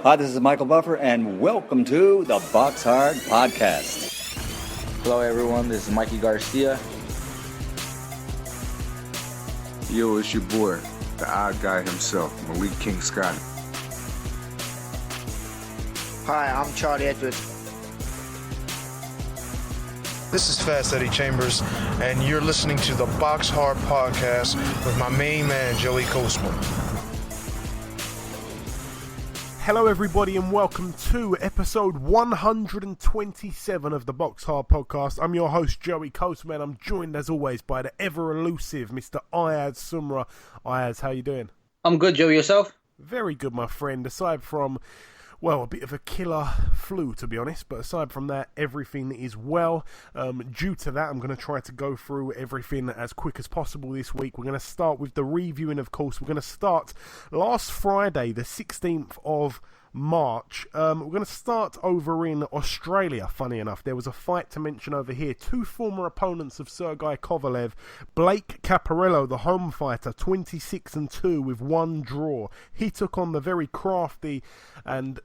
Hi, this is Michael Buffer, and welcome to the BoxHard Podcast. Hello, everyone. This is Mikey Garcia. Yo, it's your boy, the odd guy himself, Malik King Scott. Hi, I'm Charlie Edwards. This is Fast Eddie Chambers, and you're listening to the BoxHard Podcast with my main man, Joey Coastman. Hello everybody and welcome to episode 127 of the BoxHard Podcast. I'm your host Joey Coastman. I'm joined as always by the ever elusive Mr. Ayaz Sumra. Ayaz, how you doing? I'm good, Joey. Yourself? Very good, my friend. Aside from, well, a bit of a killer flu, to be honest. But aside from that, everything is well. Due to that, I'm going to try to go through everything as quick as possible this week. We're going to start with the reviewing, of course. We're going to start last Friday, the 16th of March. We're going to start over in Australia, funny enough. There was a fight to mention over here. Two former opponents of Sergey Kovalev. Blake Caparello, the home fighter, 26-2 with one draw. He took on the very crafty and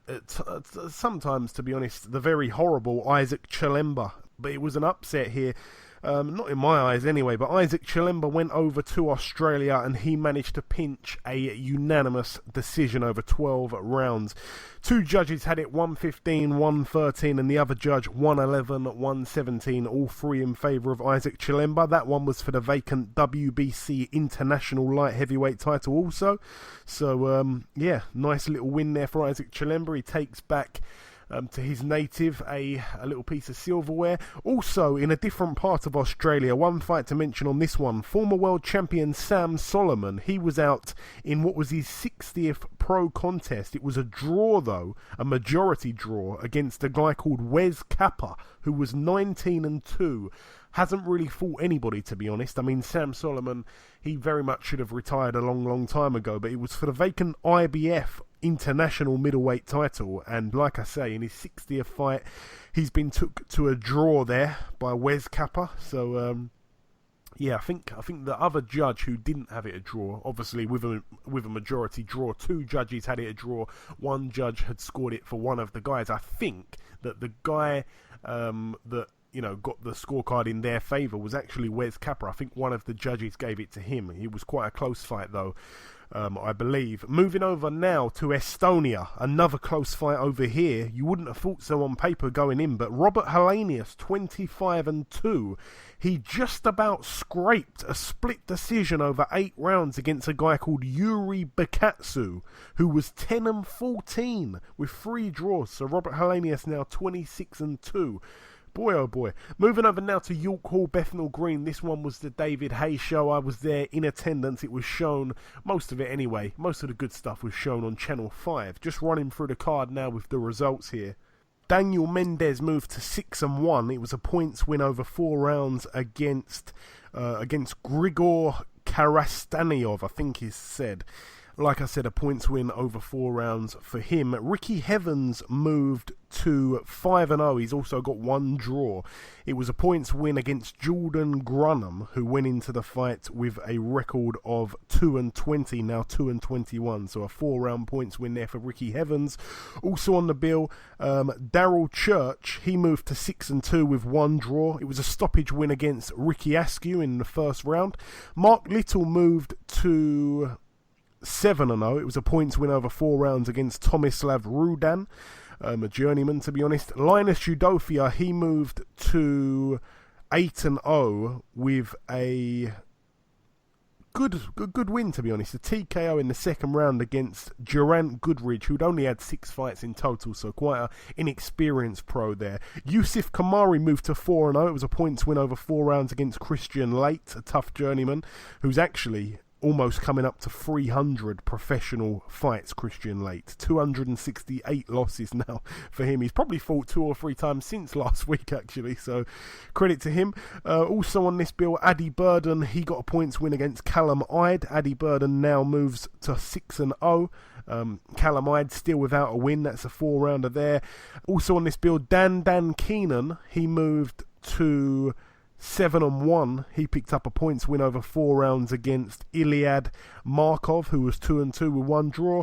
sometimes, to be honest, the very horrible Isaac Chilemba. But it was an upset here. Not in my eyes anyway, but Isaac Chilemba went over to Australia and he managed to pinch a unanimous decision over 12 rounds. Two judges had it 115, 113, and the other judge 111, 117, all three in favour of Isaac Chilemba. That one was for the vacant WBC International Light Heavyweight title also. So, yeah, nice little win there for Isaac Chilemba. He takes back to his native a little piece of silverware. Also, in a different part of Australia, one fight to mention on this one, former world champion Sam Solomon. He was out in what was his 60th pro contest. It was a draw though, a majority draw against a guy called Wes Kappa, who was 19-2. Hasn't really fought anybody, to be honest. I mean, Sam Solomon, he very much should have retired a long time ago, but it was for the vacant IBF International Middleweight title, and like I say, in his 60th fight, he's been took to a draw there by Wes Kappa. So, yeah, I think the other judge who didn't have it a draw, obviously with a majority draw, two judges had it a draw. One judge had scored it for one of the guys. I think that the guy that got the scorecard in their favour was actually Wes Kappa. I think one of the judges gave it to him. It was quite a close fight though, I believe. Moving over now to Estonia, another close fight over here. You wouldn't have thought so on paper going in, but Robert Helenius, 25-2. He just about scraped a split decision over 8 rounds against a guy called Yuri Bakatsu, who was 10-14 with 3 draws. So Robert Helenius now 26-2. Boy, oh boy. Moving over now to York Hall, Bethnal Green. This one was the David Hay show. I was there in attendance. It was shown, most of it anyway, most of the good stuff was shown on Channel 5. Just running through the card now with the results here. Daniel Mendez moved to 6-1. It was a points win over 4 rounds against Grigor Karastaniov, I think he said. Like I said, a points win over 4 rounds for him. Ricky Heavens moved to 5-0. He's also got 1 draw. It was a points win against Jordan Grunham, who went into the fight with a record of 2-20, now 2-21. So a 4-round points win there for Ricky Heavens. Also on the bill, Daryl Church, he moved to 6-2 with 1 draw. It was a stoppage win against Ricky Askew in the first round. Mark Little moved to 7-0. It was a points win over 4 rounds against Tomislav Rudan, a journeyman, to be honest. Linus Udofia, he moved to 8-0 with a good win, to be honest. A TKO in the second round against Durant Goodridge, who'd only had 6 fights in total, so quite an inexperienced pro there. Yusuf Kamari moved to 4-0. It was a points win over 4 rounds against Christian Late, a tough journeyman, who's actually almost coming up to 300 professional fights, Christian Late. 268 losses now for him. He's probably fought 2 or 3 times since last week, actually, so credit to him. Also on this bill, Addy Burden, he got a points win against Callum Ide. Addy Burden now moves to 6-0. Callum Ide still without a win. That's a 4-rounder there. Also on this bill, Dan Keenan, he moved to 7-1. He picked up a points win over 4 rounds against Iliad Markov, who was 2-2 with 1 draw.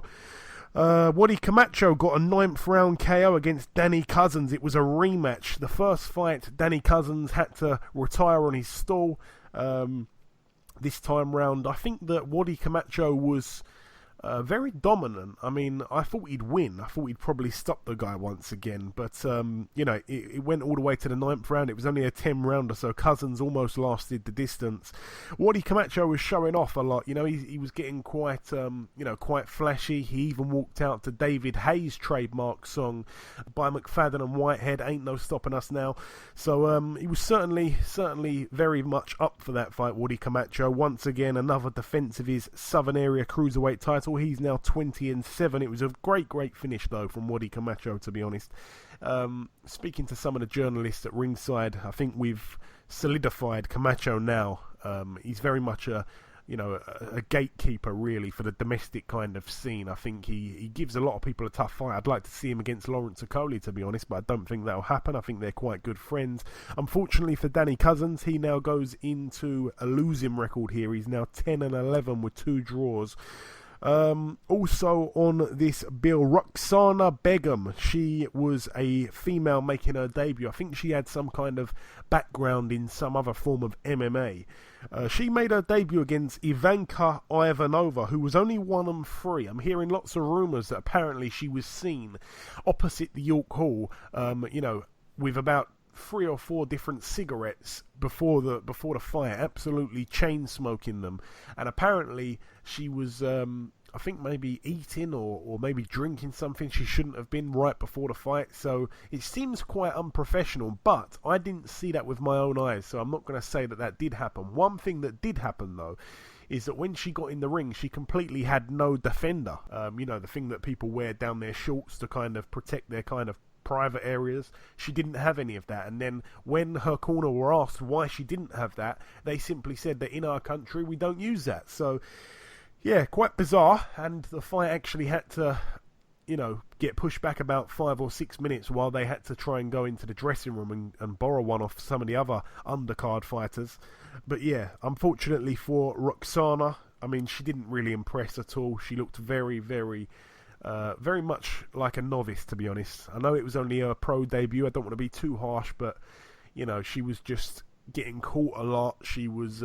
Wadi Camacho got a 9th round KO against Danny Cousins. It was a rematch. The first fight, Danny Cousins had to retire on his stall. This time round, I think that Wadi Camacho was very dominant. I mean, I thought he'd win. I thought he'd probably stop the guy once again. But, it went all the way to the 9th round. It was only a 10 rounder, so Cousins almost lasted the distance. Wadi Camacho was showing off a lot. He was getting quite flashy. He even walked out to David Hayes' trademark song by McFadden and Whitehead, Ain't No Stopping Us Now. So he was certainly very much up for that fight, Wadi Camacho. Once again, another defence of his Southern Area Cruiserweight title. He's now 20-7. It was a great finish, though, from Wadi Camacho, to be honest. Speaking to some of the journalists at ringside, I think we've solidified Camacho now. He's very much a gatekeeper, really, for the domestic kind of scene. I think he gives a lot of people a tough fight. I'd like to see him against Lawrence Okoli, to be honest, but I don't think that'll happen. I think they're quite good friends. Unfortunately for Danny Cousins, he now goes into a losing record here. He's now 10-11 with 2 draws. Also on this bill, Roxana Begum. She was a female making her debut. I think she had some kind of background in some other form of MMA. She made her debut against Ivanka Ivanova, who was only 1-3. I'm hearing lots of rumours that apparently she was seen opposite the York Hall, with about 3 or 4 different cigarettes before the fight, absolutely chain smoking them, and apparently she was I think maybe eating or maybe drinking something she shouldn't have been right before the fight. So it seems quite unprofessional, but I didn't see that with my own eyes, so I'm not going to say that did happen. One thing that did happen, though, is that when she got in the ring, she completely had no defender. The thing that people wear down their shorts to kind of protect their kind of private areas. She didn't have any of that, and then when her corner were asked why she didn't have that, they simply said that in our country we don't use that. So yeah, quite bizarre, and the fight actually had to get pushed back about 5 or 6 minutes while they had to try and go into the dressing room and borrow one off some of the other undercard fighters. But yeah, unfortunately for Roxana, I mean, she didn't really impress at all. She looked very much like a novice, to be honest. I know it was only her pro debut. I don't want to be too harsh, but she was just getting caught a lot. She was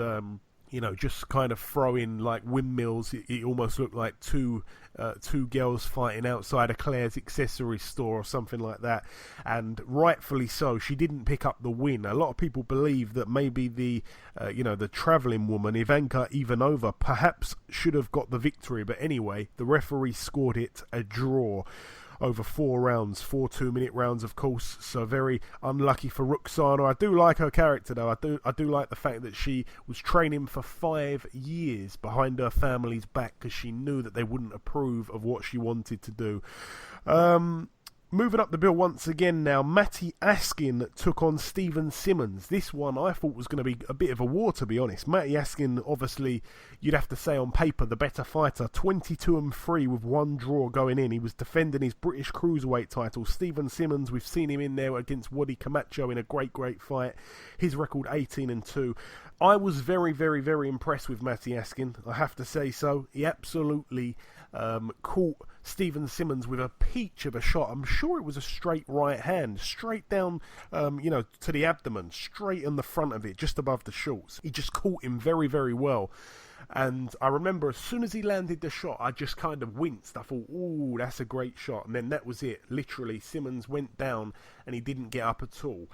just kind of throwing like windmills. It almost looked like two girls fighting outside a Claire's accessory store or something like that, and rightfully so. She didn't pick up the win. A lot of people believe that maybe the travelling woman Ivanka Ivanova perhaps should have got the victory, but anyway, the referee scored it a draw over 4 rounds, 4 2-minute rounds, of course. So very unlucky for Roxana. I do like her character, though. I do like the fact that she was training for 5 years behind her family's back because she knew that they wouldn't approve of what she wanted to do. Moving up the bill once again now, Matty Askin took on Stephen Simmons. This one I thought was going to be a bit of a war, to be honest. Matty Askin, obviously, you'd have to say on paper, the better fighter. 22-3 with 1 draw going in. He was defending his British Cruiserweight title. Stephen Simmons, we've seen him in there against Wadi Camacho in a great fight. His record 18-2. I was very impressed with Matty Askin, I have to say so. He absolutely caught Stephen Simmons with a peach of a shot. I'm sure it was a straight right hand, straight down, to the abdomen, straight in the front of it, just above the shorts. He just caught him very well. And I remember as soon as he landed the shot, I just kind of winced. I thought, ooh, that's a great shot. And then that was it. Literally, Simmons went down and he didn't get up at all.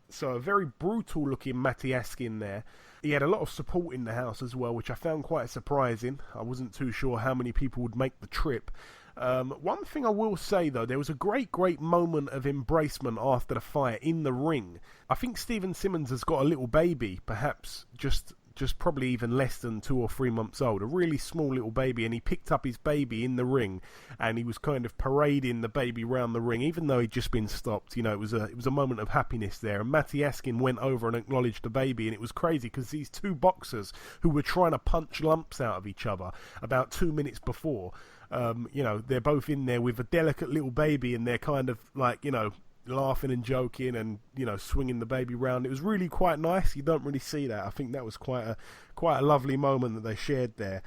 So a very brutal looking Matty Askin there. He had a lot of support in the house as well, which I found quite surprising. I wasn't too sure how many people would make the trip. One thing I will say, though, there was a great moment of embracement after the fight in the ring. I think Stephen Simmons has got a little baby, perhaps just probably even less than 2 or 3 months old, a really small little baby, and he picked up his baby in the ring, and he was kind of parading the baby round the ring, even though he'd just been stopped. It was a moment of happiness there, and Matty Askin went over and acknowledged the baby, and it was crazy because these 2 boxers who were trying to punch lumps out of each other about 2 minutes before, they're both in there with a delicate little baby, and they're kind of like, laughing and joking and swinging the baby round. It was really quite nice. You don't really see that. I think that was quite a lovely moment that they shared there.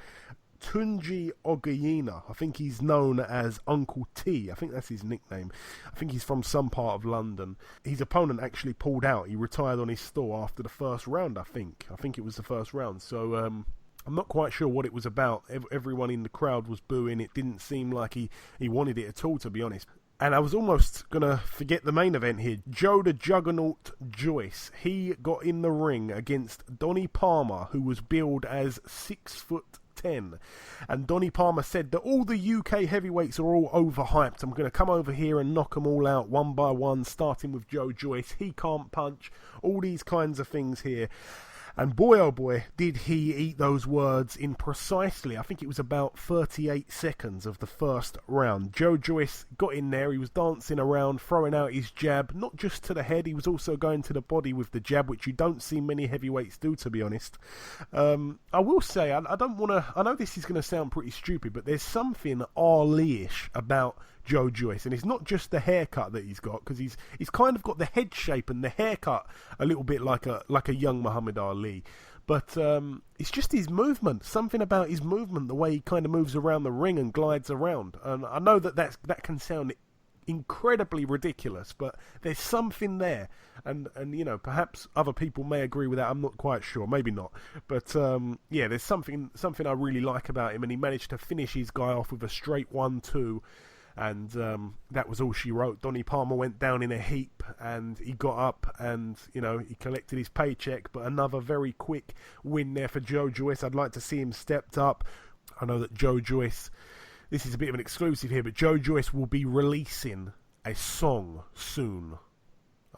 Tunji Oguyina. I think he's known as Uncle T. I think that's his nickname. I think he's from some part of London. His opponent actually pulled out. He retired on his stall after the first round, I think. I think it was the first round. So I'm not quite sure what it was about. Everyone in the crowd was booing. It didn't seem like he wanted it at all, to be honest. And I was almost going to forget the main event here. Joe the Juggernaut Joyce. He got in the ring against Donny Palmer, who was billed as 6'10". And Donny Palmer said that all the UK heavyweights are all overhyped. I'm going to come over here and knock them all out one by one, starting with Joe Joyce. He can't punch. All these kinds of things here. And boy, oh boy, did he eat those words in precisely, I think it was about 38 seconds of the first round. Joe Joyce got in there, he was dancing around, throwing out his jab, not just to the head, he was also going to the body with the jab, which you don't see many heavyweights do, to be honest. I will say, I don't want to, I know this is going to sound pretty stupid, but there's something Ali-ish about Joe Joyce, and it's not just the haircut that he's got, because he's kind of got the head shape and the haircut a little bit like a young Muhammad Ali, but it's just his movement, something about his movement, the way he kind of moves around the ring and glides around. And I know that can sound incredibly ridiculous, but there's something there, and you know, perhaps other people may agree with that. I'm not quite sure, maybe not, but yeah, there's something I really like about him, and he managed to finish his guy off with a straight 1-2. And that was all she wrote. Donny Palmer went down in a heap, and he got up, and you know, he collected his paycheck. But another very quick win there for Joe Joyce. I'd like to see him stepped up. I know that Joe Joyce, this is a bit of an exclusive here, but Joe Joyce will be releasing a song soon.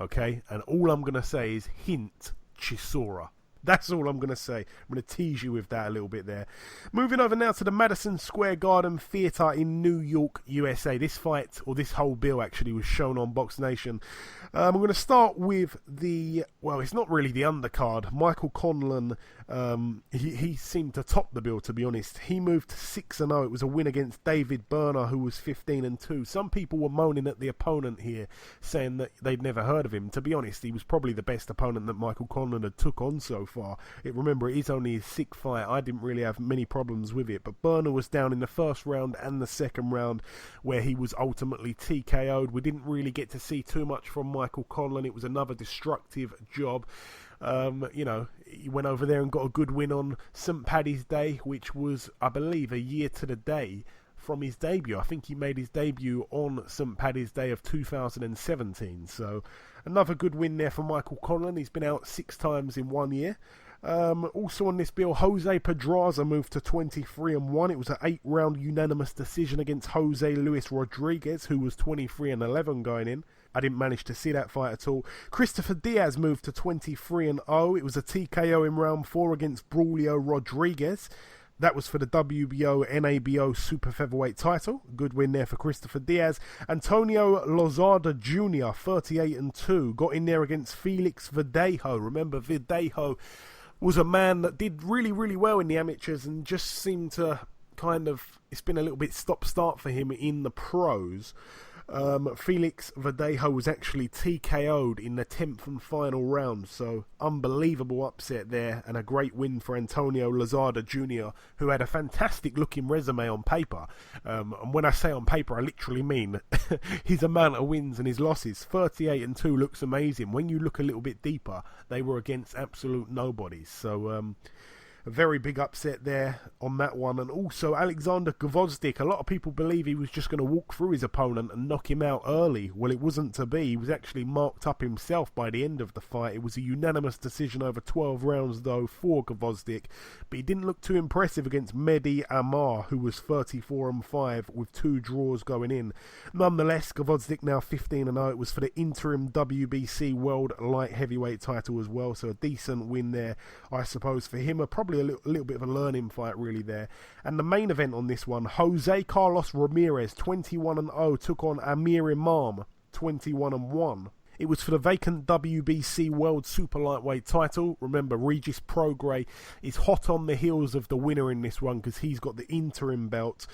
Okay, and all I'm gonna say is hint Chisora. That's all I'm going to say. I'm going to tease you with that a little bit there. Moving over now to the Madison Square Garden Theatre in New York, USA. This fight, or this whole bill actually, was shown on Box Nation. I'm going to start with well, it's not really the undercard. Michael Conlan, he seemed to top the bill, to be honest. He moved to 6-0. It was a win against David Benavidez, who was 15-2. Some people were moaning at the opponent here, saying that they'd never heard of him. To be honest, he was probably the best opponent that Michael Conlan had took on so far. Remember, it is only his sixth fight. I didn't really have many problems with it, but Benavidez was down in the first round and the second round, where he was ultimately TKO'd. We didn't really get to see too much from Michael Conlan. It was another destructive job. You know, he went over there and got a good win on St. Paddy's Day, which was, I believe, a year to the day from his debut. I think he made his debut on St. Paddy's Day of 2017. So another good win there for Michael Conlan. He's been out 6 times in 1 year. Also on this bill, Jose Pedraza moved to 23-1. It was an 8-round unanimous decision against Jose Luis Rodriguez, who was 23-11 going in. I didn't manage to see that fight at all. Christopher Diaz moved to 23-0. It was a TKO in round 4 against Braulio Rodriguez. That was for the WBO NABO Super Featherweight title. Good win there for Christopher Diaz. Antonio Lozada Jr., 38-2, got in there against Felix Verdejo. Remember, Verdejo was a man that did really, really well in the amateurs and just seemed to kind of, it's been a little bit stop-start for him in the pros. Felix Verdejo was actually TKO'd in the 10th and final round, so unbelievable upset there, and a great win for Antonio Lozada Jr., who had a fantastic looking resume on paper, and when I say on paper I literally mean his amount of wins and his losses. 38-2 looks amazing. When you look a little bit deeper, they were against absolute nobodies, so a very big upset there on that one. And also Alexander Gvozdyk, a lot of people believe he was just going to walk through his opponent and knock him out early. Well, it wasn't to be. He was actually marked up himself by the end of the fight. It was a unanimous decision over 12 rounds though for Gvozdyk, but he didn't look too impressive against Mehdi Amar, who was 34-5 with 2 draws going in. Nonetheless, Gvozdyk now 15-0. It was for the interim WBC World Light Heavyweight title as well, so a decent win there, I suppose, for him. Probably a little bit of a learning fight really there. And the main event on this one, Jose Carlos Ramirez, 21-0, took on Amir Imam, 21-1. It was for the vacant WBC World Super Lightweight title. Remember, Regis Prograis is hot on the heels of the winner in this one because he's got the interim belt.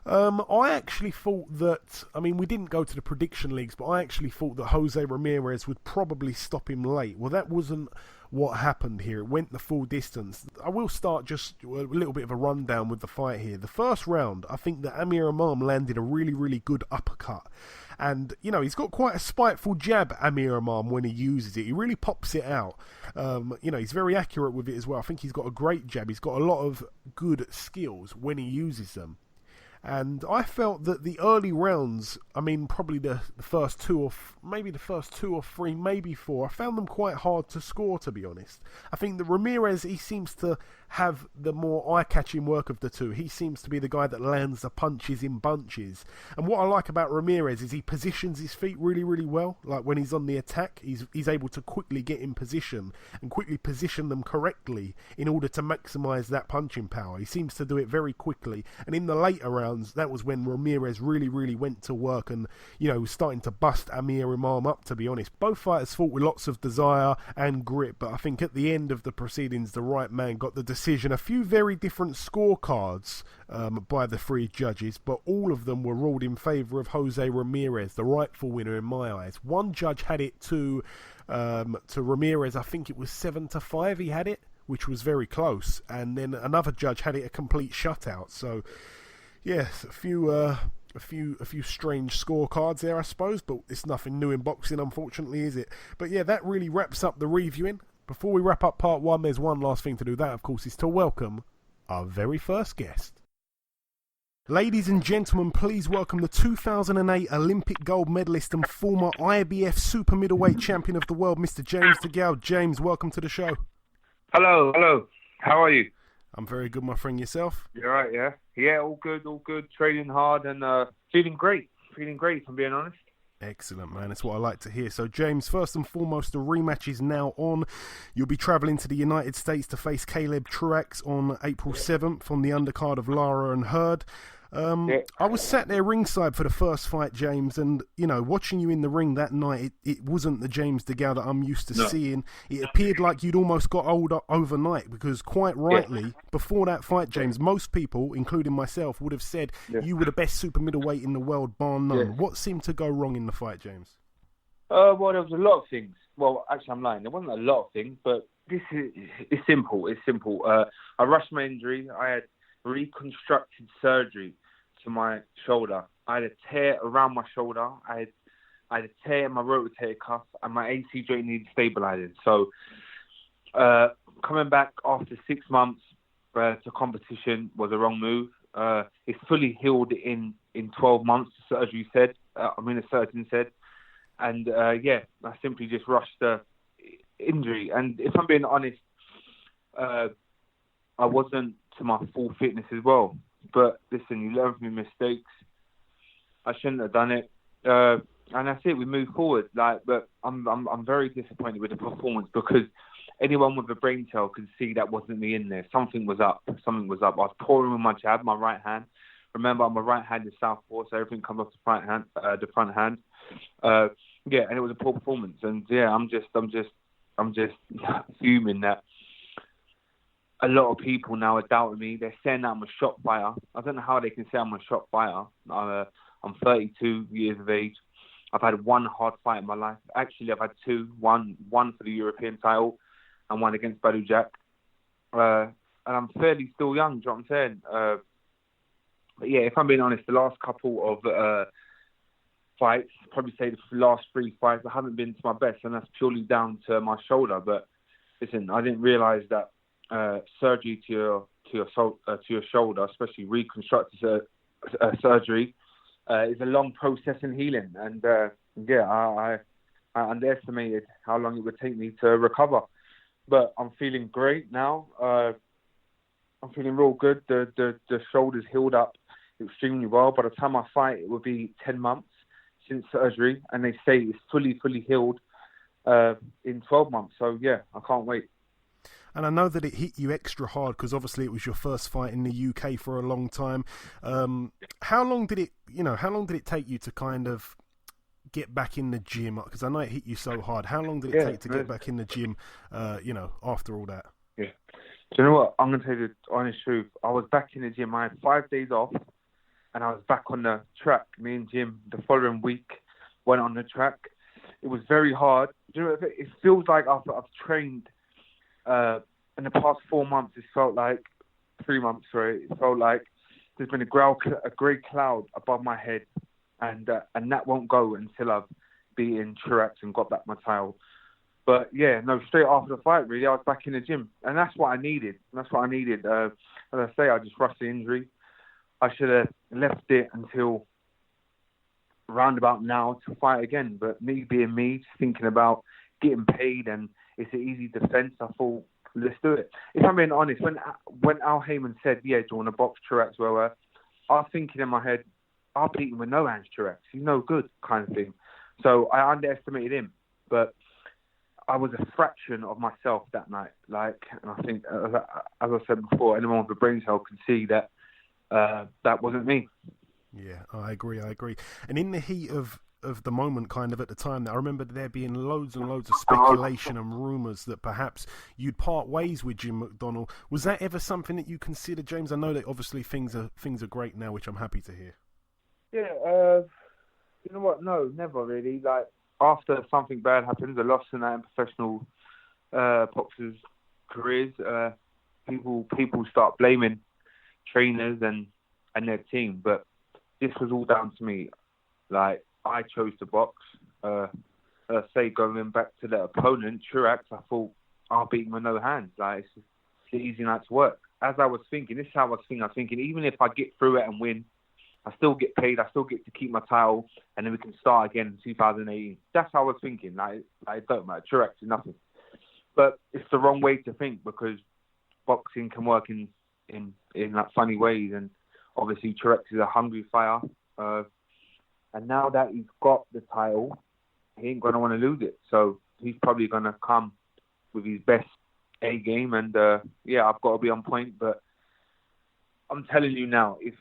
I actually thought that, I mean, we didn't go to the prediction leagues, but I actually thought that Jose Ramirez would probably stop him late. Well, that wasn't what happened here. It went the full distance. I will start just a little bit of a rundown with the fight here. The first round, I think that Amir Imam landed a really, really good uppercut. And, you know, he's got quite a spiteful jab, Amir Imam, when he uses it. He really pops it out. You know, he's very accurate with it as well. I think he's got a great jab. He's got a lot of good skills when he uses them. And I felt that the early rounds, I mean, probably the first two or three, maybe four, I found them quite hard to score, to be honest. I think that Ramirez, he seems to have the more eye-catching work of the two. He seems to be the guy that lands the punches in bunches. And what I like about Ramirez is he positions his feet really, really well. Like when he's on the attack, he's able to quickly get in position and quickly position them correctly in order to maximise that punching power. He seems to do it very quickly. And in the later rounds, that was when Ramirez really, really went to work and, you know, was starting to bust Amir Imam up, to be honest. Both fighters fought with lots of desire and grit, but I think at the end of the proceedings, the right man got the decision. A few very different scorecards by the three judges, but all of them were ruled in favour of Jose Ramirez, the rightful winner in my eyes. One judge had it to Ramirez, I think it was 7-5 he had it, which was very close, and then another judge had it a complete shutout. So yes, a few strange scorecards there, I suppose, but it's nothing new in boxing, unfortunately, is it? But yeah, that really wraps up the reviewing. Before we wrap up part one, there's one last thing to do. That, of course, is to welcome our very first guest. Ladies and gentlemen, please welcome the 2008 Olympic gold medalist and former IBF Super-Middleweight champion of the world, Mr. James DeGale. James, welcome to the show. Hello. How are you? I'm very good, my friend. Yourself? You're right, yeah? Yeah, all good. Training hard and feeling great, if I'm being honest. Excellent, man. That's what I like to hear. So, James, first and foremost, the rematch is now on. You'll be travelling to the United States to face Caleb Truax on April 7th on the undercard of Lara and Hurd. I was sat there ringside for the first fight, James, and, you know, watching you in the ring that night, it wasn't the James DeGale that I'm used to seeing. It appeared like you'd almost got older overnight, because quite rightly, before that fight, James, most people, including myself, would have said you were the best super middleweight in the world, bar none. What seemed to go wrong in the fight, James? Well, there was a lot of things. Well, actually, I'm lying. There wasn't a lot of things, but it's simple. I rushed my injury. I had reconstructed surgery to my shoulder. I had a tear around my shoulder. I had a tear in my rotator cuff, and my AC joint needed stabilizing. So, coming back after 6 months to competition was a wrong move. It's fully healed in 12 months, the surgeon said. And I simply just rushed the injury. And if I'm being honest, I wasn't to my full fitness as well. But listen, you learn from your mistakes. I shouldn't have done it, and that's it. We move forward. But I'm very disappointed with the performance, because anyone with a brain cell could see that wasn't me in there. Something was up. I was pouring with my jab, my right hand. Remember, I'm a right-handed southpaw, so everything comes off the front hand. And it was a poor performance. And I'm just fuming that a lot of people now are doubting me. They're saying that I'm a shot fighter. I don't know how they can say I'm a shot fighter. I'm 32 years of age. I've had one hard fight in my life. Actually, I've had two. One for the European title and one against Badu Jack. And I'm fairly still young, do you know what I'm saying? But yeah, if I'm being honest, the last couple of fights, probably say the last 3 fights, I haven't been to my best, and that's purely down to my shoulder. But listen, I didn't realise that surgery to your shoulder, especially reconstructive surgery, is a long process in healing. And I underestimated how long it would take me to recover. But I'm feeling great now. I'm feeling real good. The shoulder's healed up extremely well. By the time I fight, it will be 10 months since surgery, and they say it's fully healed in 12 months. So yeah, I can't wait. And I know that it hit you extra hard because obviously it was your first fight in the UK for a long time. How long did it take you to kind of get back in the gym? Because I know it hit you so hard. How long did it take to get back in the gym? After all that. Yeah. Do you know what? I'm going to tell you the honest truth. I was back in the gym. I had 5 days off, and I was back on the track. Me and Jim, the following week, went on the track. It was very hard. Do you know, it feels like I've trained in the past 4 months, it felt like 3 months. Sorry, it felt like there's been a grey cloud above my head, and that won't go until I've beaten Truax and got back my title. But yeah, no, straight after the fight, really, I was back in the gym, and that's what I needed. As I say, I just rushed the injury. I should have left it until roundabout now to fight again. But me being me, just thinking about getting paid and it's an easy defense, I thought, let's do it. If I'm being honest, when Al Heyman said, yeah, do you want to box Truax? Well, I was thinking in my head, I'll beat him with no hands, Truax. He's no good, kind of thing. So I underestimated him. But I was a fraction of myself that night. And I think, as I said before, anyone with a brain cell can see that that wasn't me. Yeah, I agree. And in the heat of the moment, kind of at the time, I remember there being loads and loads of speculation and rumours that perhaps you'd part ways with Jim McDonnell. Was that ever something that you considered, James? I know that obviously things are great now, which I'm happy to hear. Yeah, you know what? No, never really. After something bad happens, a loss in that in professional boxers' careers, people start blaming trainers and their team. But this was all down to me. I chose to box. Going back to the opponent, Truax, I thought I'll beat him with no hands. It's an easy night to work. As I was thinking, this is how I was thinking, even if I get through it and win, I still get paid. I still get to keep my title, and then we can start again in 2018. That's how I was thinking. It don't matter. Truax is nothing. But it's the wrong way to think, because boxing can work in funny ways. And obviously, Truax is a hungry fighter. And now that he's got the title, he ain't gonna want to lose it. So he's probably gonna come with his best A game. And I've got to be on point. But I'm telling you now, if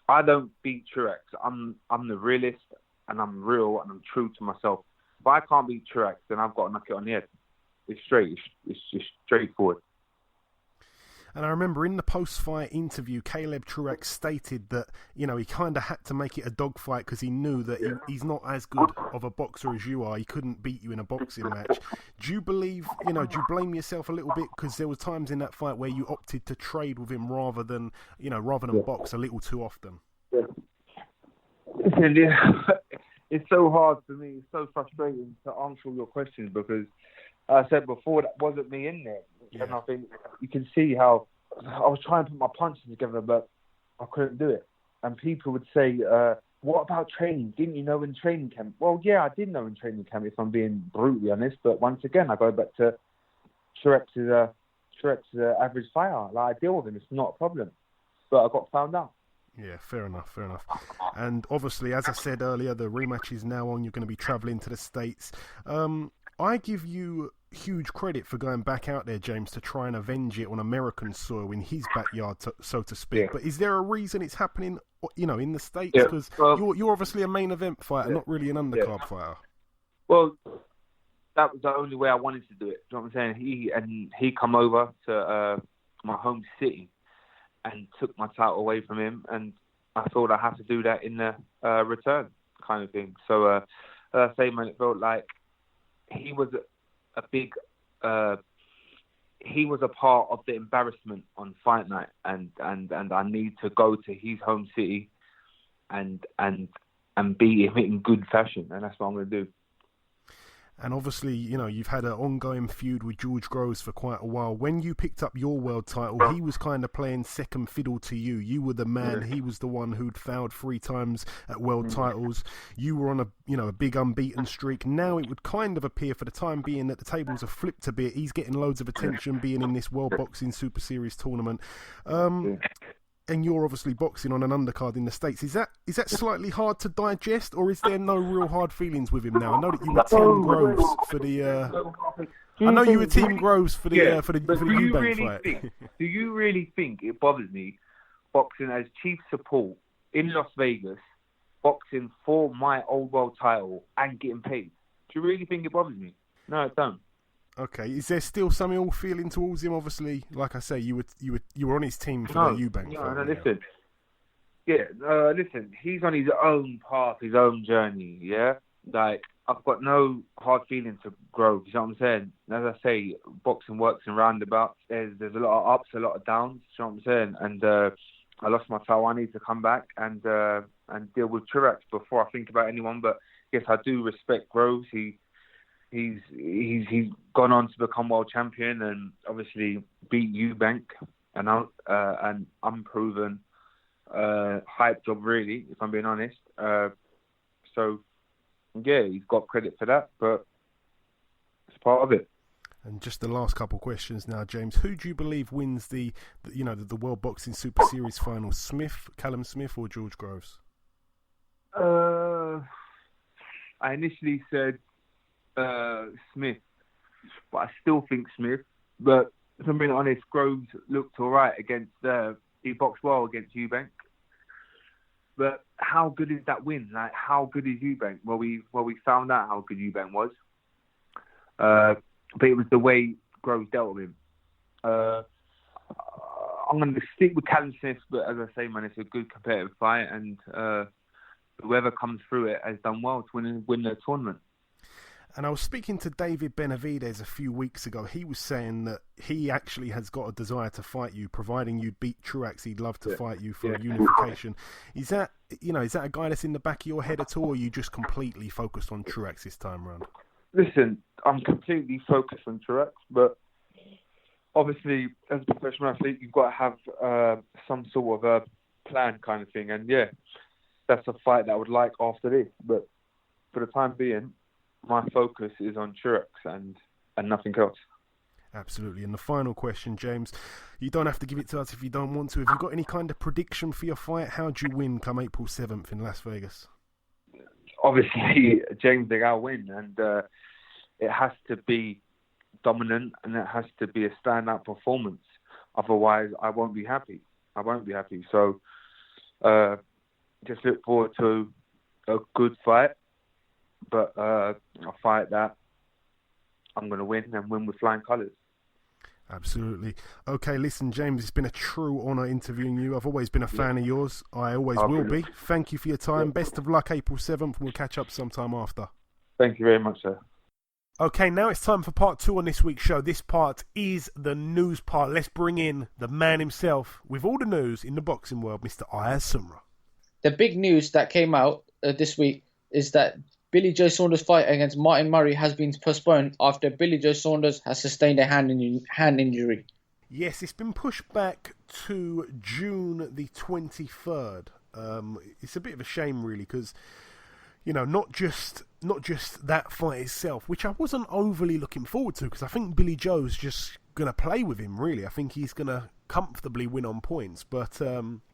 I don't beat Truax, I'm the realist, and I'm real, and I'm true to myself. If I can't beat Truax, then I've got to knock it on the head. It's straight. It's just straightforward. And I remember in the post-fight interview, Caleb Truax stated that, he kind of had to make it a dogfight because he knew that he's not as good of a boxer as you are. He couldn't beat you in a boxing match. Do you believe, do you blame yourself a little bit? Because there were times in that fight where you opted to trade with him rather than box a little too often. Listen, it's so hard for me. It's so frustrating to answer all your questions, because I said before, that wasn't me in there. Yeah. And I think you can see how I was trying to put my punches together, but I couldn't do it. And people would say, what about training? Didn't you know in training camp? Well, yeah, I did know in training camp, if I'm being brutally honest. But once again, I go back to Truax is an average fighter. I deal with him. It's not a problem. But I got found out. Yeah, fair enough. And obviously, as I said earlier, the rematch is now on. You're going to be travelling to the States. I give you huge credit for going back out there, James, to try and avenge it on American soil in his backyard, so to speak. Yeah. But is there a reason it's happening, in the States? Because you're obviously a main event fighter, not really an undercard fighter. Well, that was the only way I wanted to do it. Do you know what I'm saying? He come over to my home city and took my title away from him, and I thought I had to do that in the return, kind of thing. So, it felt like he was a big. He was a part of the embarrassment on fight night, and I need to go to his home city, and beat him in good fashion, and that's what I'm going to do. And obviously, you've had an ongoing feud with George Groves for quite a while. When you picked up your world title, he was kind of playing second fiddle to you. You were the man. He was the one who'd fouled 3 times at world titles. You were on a big unbeaten streak. Now it would kind of appear, for the time being, that the tables have flipped a bit. He's getting loads of attention being in this World Boxing Super Series tournament. And you're obviously boxing on an undercard in the States. Is that slightly hard to digest, or is there no real hard feelings with him now? I know that you were Team Groves for the. I know you were Team Groves for the Eubank fight. Do you really think it bothers me boxing as chief support in Las Vegas, boxing for my old world title and getting paid? Do you really think it bothers me? No, it don't. Okay, is there still some ill feeling towards him? Obviously, like I say, you were on his team for the Eubank. Listen. Yeah, listen. He's on his own path, his own journey. Yeah, I've got no hard feeling to grow. You know what I'm saying? As I say, boxing works in roundabouts. There's a lot of ups, a lot of downs. You know what I'm saying? And I lost my title. I need to come back and deal with Truax before I think about anyone. But yes, I do respect Groves. He's gone on to become world champion and obviously beat Eubank, an unproven hype job, really, if I'm being honest. So yeah, he's got credit for that, but it's part of it. And just the last couple questions now, James. Who do you believe wins the World Boxing Super Series final? Callum Smith, or George Groves? I initially said Smith, but I still think Smith. But if I'm being honest, Groves looked all right against. He boxed well against Eubank. But how good is that win? Like, how good is Eubank? Well, we found out how good Eubank was. But it was the way Groves dealt with him. I'm going to stick with Callum Smith, but as I say, man, it's a good competitive fight, and whoever comes through it has done well to win the tournament. And I was speaking to David Benavidez a few weeks ago. He was saying that he actually has got a desire to fight you, providing you beat Truax. He'd love to fight you for a unification. Is that a guy that's in the back of your head at all, or are you just completely focused on Truax this time around? Listen, I'm completely focused on Truax, but obviously, as a professional athlete, you've got to have some sort of a plan kind of thing. And yeah, that's a fight that I would like after this. But for the time being, my focus is on Truax and nothing else. Absolutely. And the final question, James, you don't have to give it to us if you don't want to. Have you got any kind of prediction for your fight? How'd you win come April 7th in Las Vegas? Obviously, James DeGale win, and it has to be dominant and it has to be a standout performance. Otherwise, I won't be happy. So just look forward to a good fight, but a fight that I'm going to win and win with flying colours. Absolutely. Okay, listen, James, it's been a true honour interviewing you. I've always been a fan of yours. I always will be. Thank you for your time. Best of luck April 7th. We'll catch up sometime after. Thank you very much, sir. Okay, now it's time for part 2 on this week's show. This part is the news part. Let's bring in the man himself with all the news in the boxing world, Mr. Ayaz. The big news that came out this week is that Billy Joe Saunders' fight against Martin Murray has been postponed after Billy Joe Saunders has sustained a hand injury. Yes, it's been pushed back to June the 23rd. It's a bit of a shame, really, because, you know, not just that fight itself, which I wasn't overly looking forward to, because I think Billy Joe's just going to play with him, really. I think he's going to comfortably win on points. But,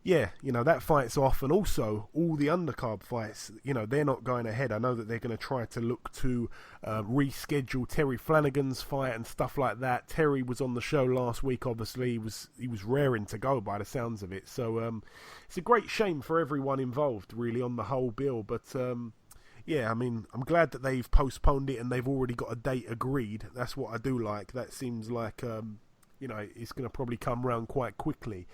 yeah, you know, that fight's off. And also, all the undercard fights, you know, they're not going ahead. I know that they're going to try to look to reschedule Terry Flanagan's fight and stuff like that. Terry was on the show last week, obviously. He was raring to go by the sounds of it. So, it's a great shame for everyone involved, really, on the whole bill. But, yeah, I mean, I'm glad that they've postponed it and they've already got a date agreed. That's what I do like. That seems like, you know, it's going to probably come around quite quickly.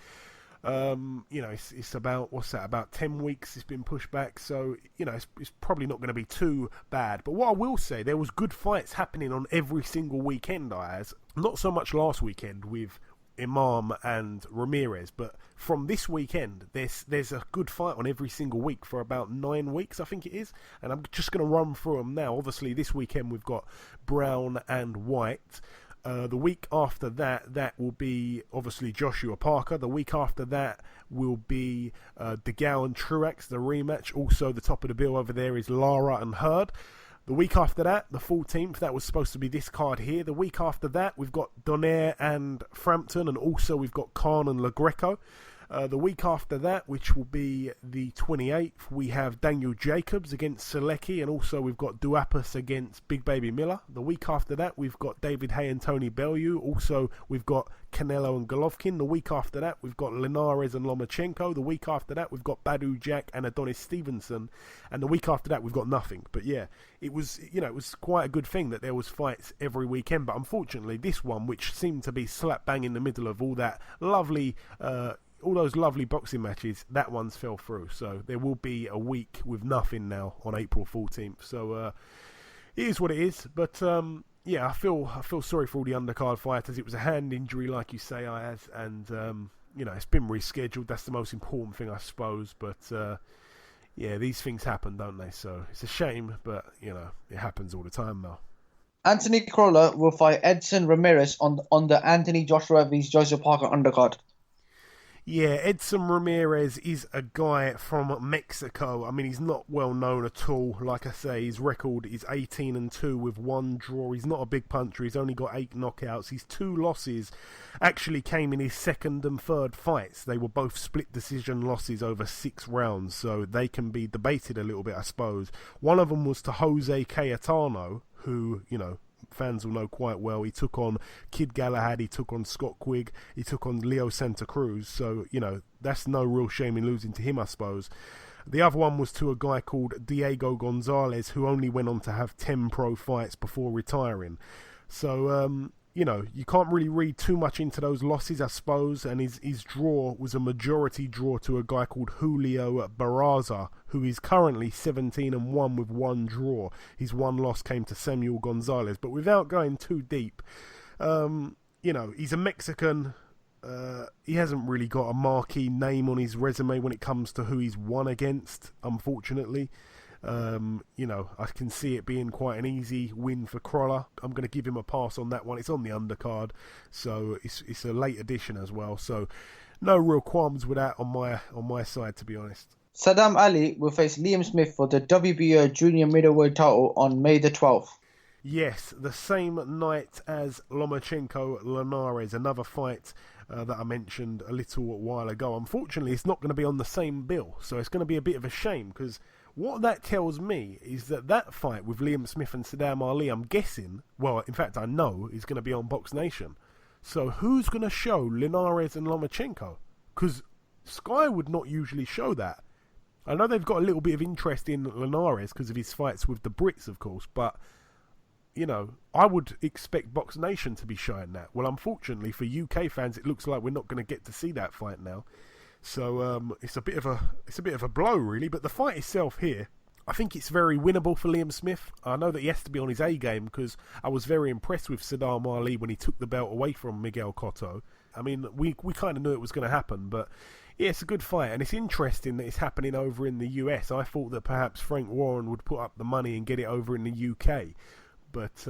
You know, it's about, about 10 weeks it's been pushed back. So, you know, it's probably not going to be too bad. But what I will say, there was good fights happening on every single weekend, not so much last weekend with Imam and Ramirez, but from this weekend there's a good fight on every single week for about 9 weeks, I think it is, and I'm just going to run through them now. Obviously this weekend we've got Brown and White. The week after that will be obviously Joshua Parker. The week after that will be DeGale and Truax, the rematch. Also the top of the bill over there is Lara and Hurd. The week after that, the 14th, that was supposed to be this card here. The week after that, we've got Donaire and Frampton, and also we've got Khan and LaGreco. The week after that, which will be the 28th, we have Daniel Jacobs against Selecki, and also we've got Duapas against Big Baby Miller. The week after that, we've got David Hay and Tony Bellew. Also, we've got Canelo and Golovkin. The week after that, we've got Linares and Lomachenko. The week after that, we've got Badu Jack and Adonis Stevenson. And the week after that, we've got nothing. But yeah, it was quite a good thing that there was fights every weekend. But unfortunately, this one, which seemed to be slap bang in the middle of all that lovely, all those lovely boxing matches, that one's fell through. So there will be a week with nothing now on April 14th. So it is what it is. But yeah, I feel sorry for all the undercard fighters. It was a hand injury, like you say, Ayaz, and it's been rescheduled. That's the most important thing, I suppose. But yeah, these things happen, don't they? So it's a shame, but it happens all the time now. Anthony Crawler will fight Edson Ramirez on the Anthony Joshua vs Joseph Parker undercard. Yeah, Edson Ramirez is a guy from Mexico. I mean, he's not well known at all. Like I say, his record is 18-2 with 1 draw. He's not a big puncher. He's only got 8 knockouts. His 2 losses actually came in his second and third fights. They were both split decision losses over 6 rounds, so they can be debated a little bit, I suppose. One of them was to Jose Cayetano, who, fans will know quite well. He took on Kid Galahad, he took on Scott Quigg, he took on Leo Santa Cruz, so that's no real shame in losing to him, I suppose. The other one was to a guy called Diego Gonzalez, who only went on to have 10 pro fights before retiring. So you can't really read too much into those losses, I suppose, and his draw was a majority draw to a guy called Julio Barraza, who is currently 17-1 with 1 draw. His 1 loss came to Samuel Gonzalez, but without going too deep, he's a Mexican. He hasn't really got a marquee name on his resume when it comes to who he's won against, unfortunately. I can see it being quite an easy win for Crawler. I'm going to give him a pass on that one. It's on the undercard, so it's a late edition as well. So no real qualms with that on my side, to be honest. Saddam Ali will face Liam Smith for the WBO junior middleweight title on May the 12th. Yes, the same night as Lomachenko-Linares, another fight that I mentioned a little while ago. Unfortunately, it's not going to be on the same bill, so it's going to be a bit of a shame, because what that tells me is that fight with Liam Smith and Saddam Ali, I'm guessing, well, in fact, I know, is going to be on Box Nation. So who's going to show Linares and Lomachenko? Because Sky would not usually show that. I know they've got a little bit of interest in Linares because of his fights with the Brits, of course, but I would expect Box Nation to be showing that. Well, unfortunately for UK fans, it looks like we're not going to get to see that fight now. So it's a bit of a blow, really. But the fight itself here, I think it's very winnable for Liam Smith. I know that he has to be on his A game, because I was very impressed with Saddam Ali when he took the belt away from Miguel Cotto. I mean, we kind of knew it was going to happen, but yeah, it's a good fight, and it's interesting that it's happening over in the US. I thought that perhaps Frank Warren would put up the money and get it over in the UK. But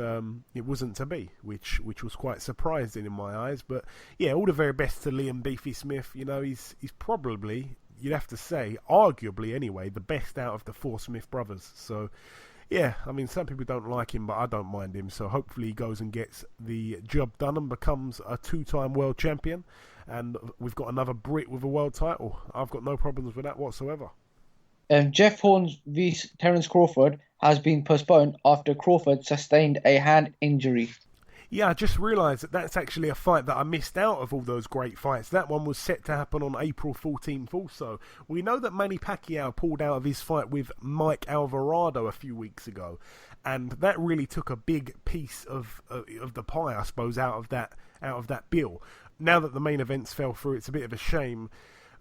it wasn't to be, which was quite surprising in my eyes. But yeah, all the very best to Liam Beefy Smith. He's probably, you'd have to say, arguably anyway, the best out of the 4 Smith brothers. So yeah, I mean, some people don't like him, but I don't mind him. So hopefully he goes and gets the job done and becomes a 2-time world champion. And we've got another Brit with a world title. I've got no problems with that whatsoever. Jeff Horn vs Terence Crawford has been postponed after Crawford sustained a hand injury. Yeah, I just realised that that's actually a fight that I missed out of all those great fights. That one was set to happen on April 14th also. We know that Manny Pacquiao pulled out of his fight with Mike Alvarado a few weeks ago, and that really took a big piece of the pie, I suppose, out of that bill. Now that the main events fell through, it's a bit of a shame.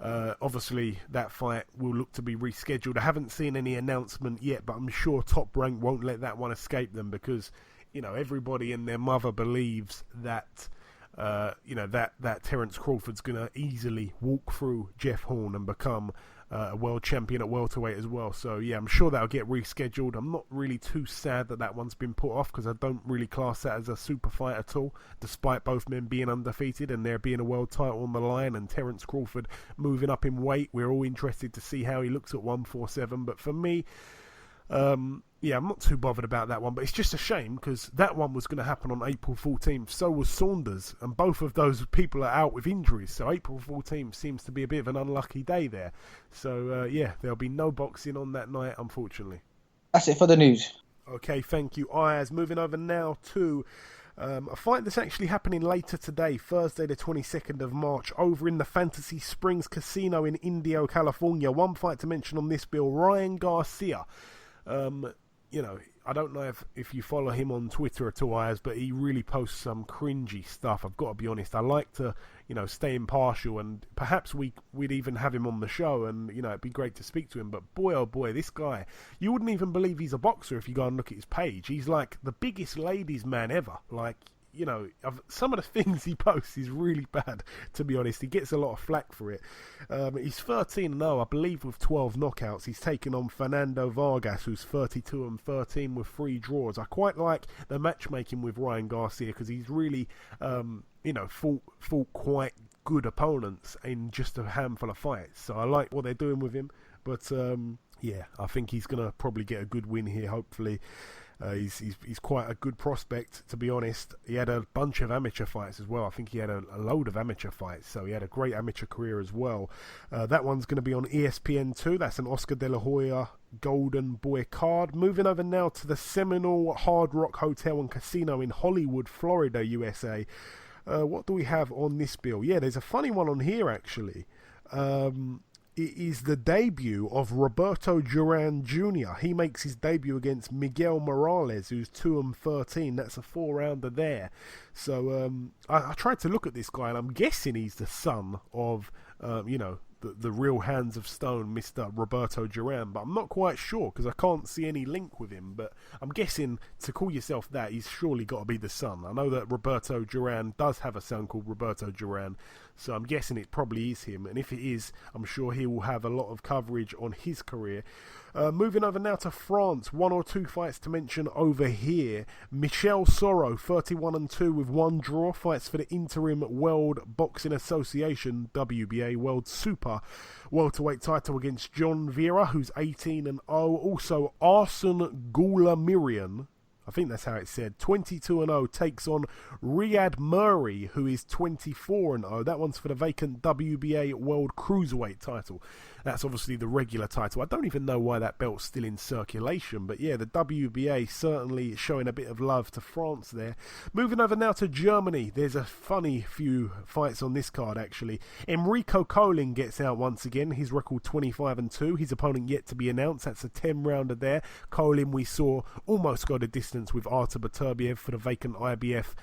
Obviously, that fight will look to be rescheduled. I haven't seen any announcement yet, but I'm sure Top Rank won't let that one escape them, because everybody and their mother believes that that Terence Crawford's going to easily walk through Jeff Horn and become a world champion at welterweight as well. So yeah, I'm sure that'll get rescheduled. I'm not really too sad that one's been put off, because I don't really class that as a super fight at all, despite both men being undefeated and there being a world title on the line and Terence Crawford moving up in weight. We're all interested to see how he looks at 147, but for me, yeah, I'm not too bothered about that one, but it's just a shame, because that one was going to happen on April 14th. So was Saunders, and both of those people are out with injuries. So April 14th seems to be a bit of an unlucky day there. So yeah, there'll be no boxing on that night, unfortunately. That's it for the news. Okay, thank you, Ayaz. Moving over now to a fight that's actually happening later today, Thursday the 22nd of March, over in the Fantasy Springs Casino in Indio, California. One fight to mention on this bill, Ryan Garcia. you know, I don't know if you follow him on Twitter at all, Ayaz, but he really posts some cringy stuff. I've got to be honest. I like to, you know, stay impartial, and perhaps we'd even have him on the show, and, you know, it'd be great to speak to him. But boy, oh boy, this guy, you wouldn't even believe he's a boxer if you go and look at his page. He's like the biggest ladies man ever. Like, you know, some of the things he posts is really bad, to be honest. He gets a lot of flack for it. He's 13-0, I believe, with 12 knockouts. He's taken on Fernando Vargas, who's 32-13 with 3 draws. I quite like the matchmaking with Ryan Garcia because he's really, you know, fought quite good opponents in just a handful of fights. So I like what they're doing with him. But, yeah, I think he's going to probably get a good win here, hopefully. He's quite a good prospect, to be honest. He had a bunch of amateur fights as well. I think he had a load of amateur fights, so he had a great amateur career as well. That one's going to be on ESPN2. That's an Oscar De La Hoya Golden Boy card. Moving over now to the Seminole Hard Rock Hotel and Casino in Hollywood, Florida, USA. What do we have on this bill? Yeah, there's a funny one on here, actually. It is the debut of Roberto Duran Jr. He makes his debut against Miguel Morales, who's 2-13. That's a 4-rounder there. So I tried to look at this guy, and I'm guessing he's the son of, you know, the real Hands of Stone, Mr. Roberto Duran, but I'm not quite sure because I can't see any link with him. But I'm guessing to call yourself that, he's surely got to be the son. I know that Roberto Duran does have a son called Roberto Duran, so I'm guessing it probably is him. And if it is, I'm sure he will have a lot of coverage on his career. Moving over now to France, 1 or 2 fights to mention over here. Michel Soro, 31-2 with 1 draw, fights for the interim World Boxing Association, WBA World Super welterweight title against John Vera, who's 18-0. Also, Arsene Goulamirian, I think that's how it's said, 22-0, takes on Riyad Murray, who is 24-0. That one's for the vacant WBA World Cruiserweight title. That's obviously the regular title. I don't even know why that belt's still in circulation, but yeah, the WBA certainly showing a bit of love to France there. Moving over now to Germany, there's a funny few fights on this card, actually. Enrico Colin gets out once again, his record 25-2, his opponent yet to be announced. That's a 10-rounder there. Colin, we saw, almost got a distance with Artur Beterbiev for the vacant IBF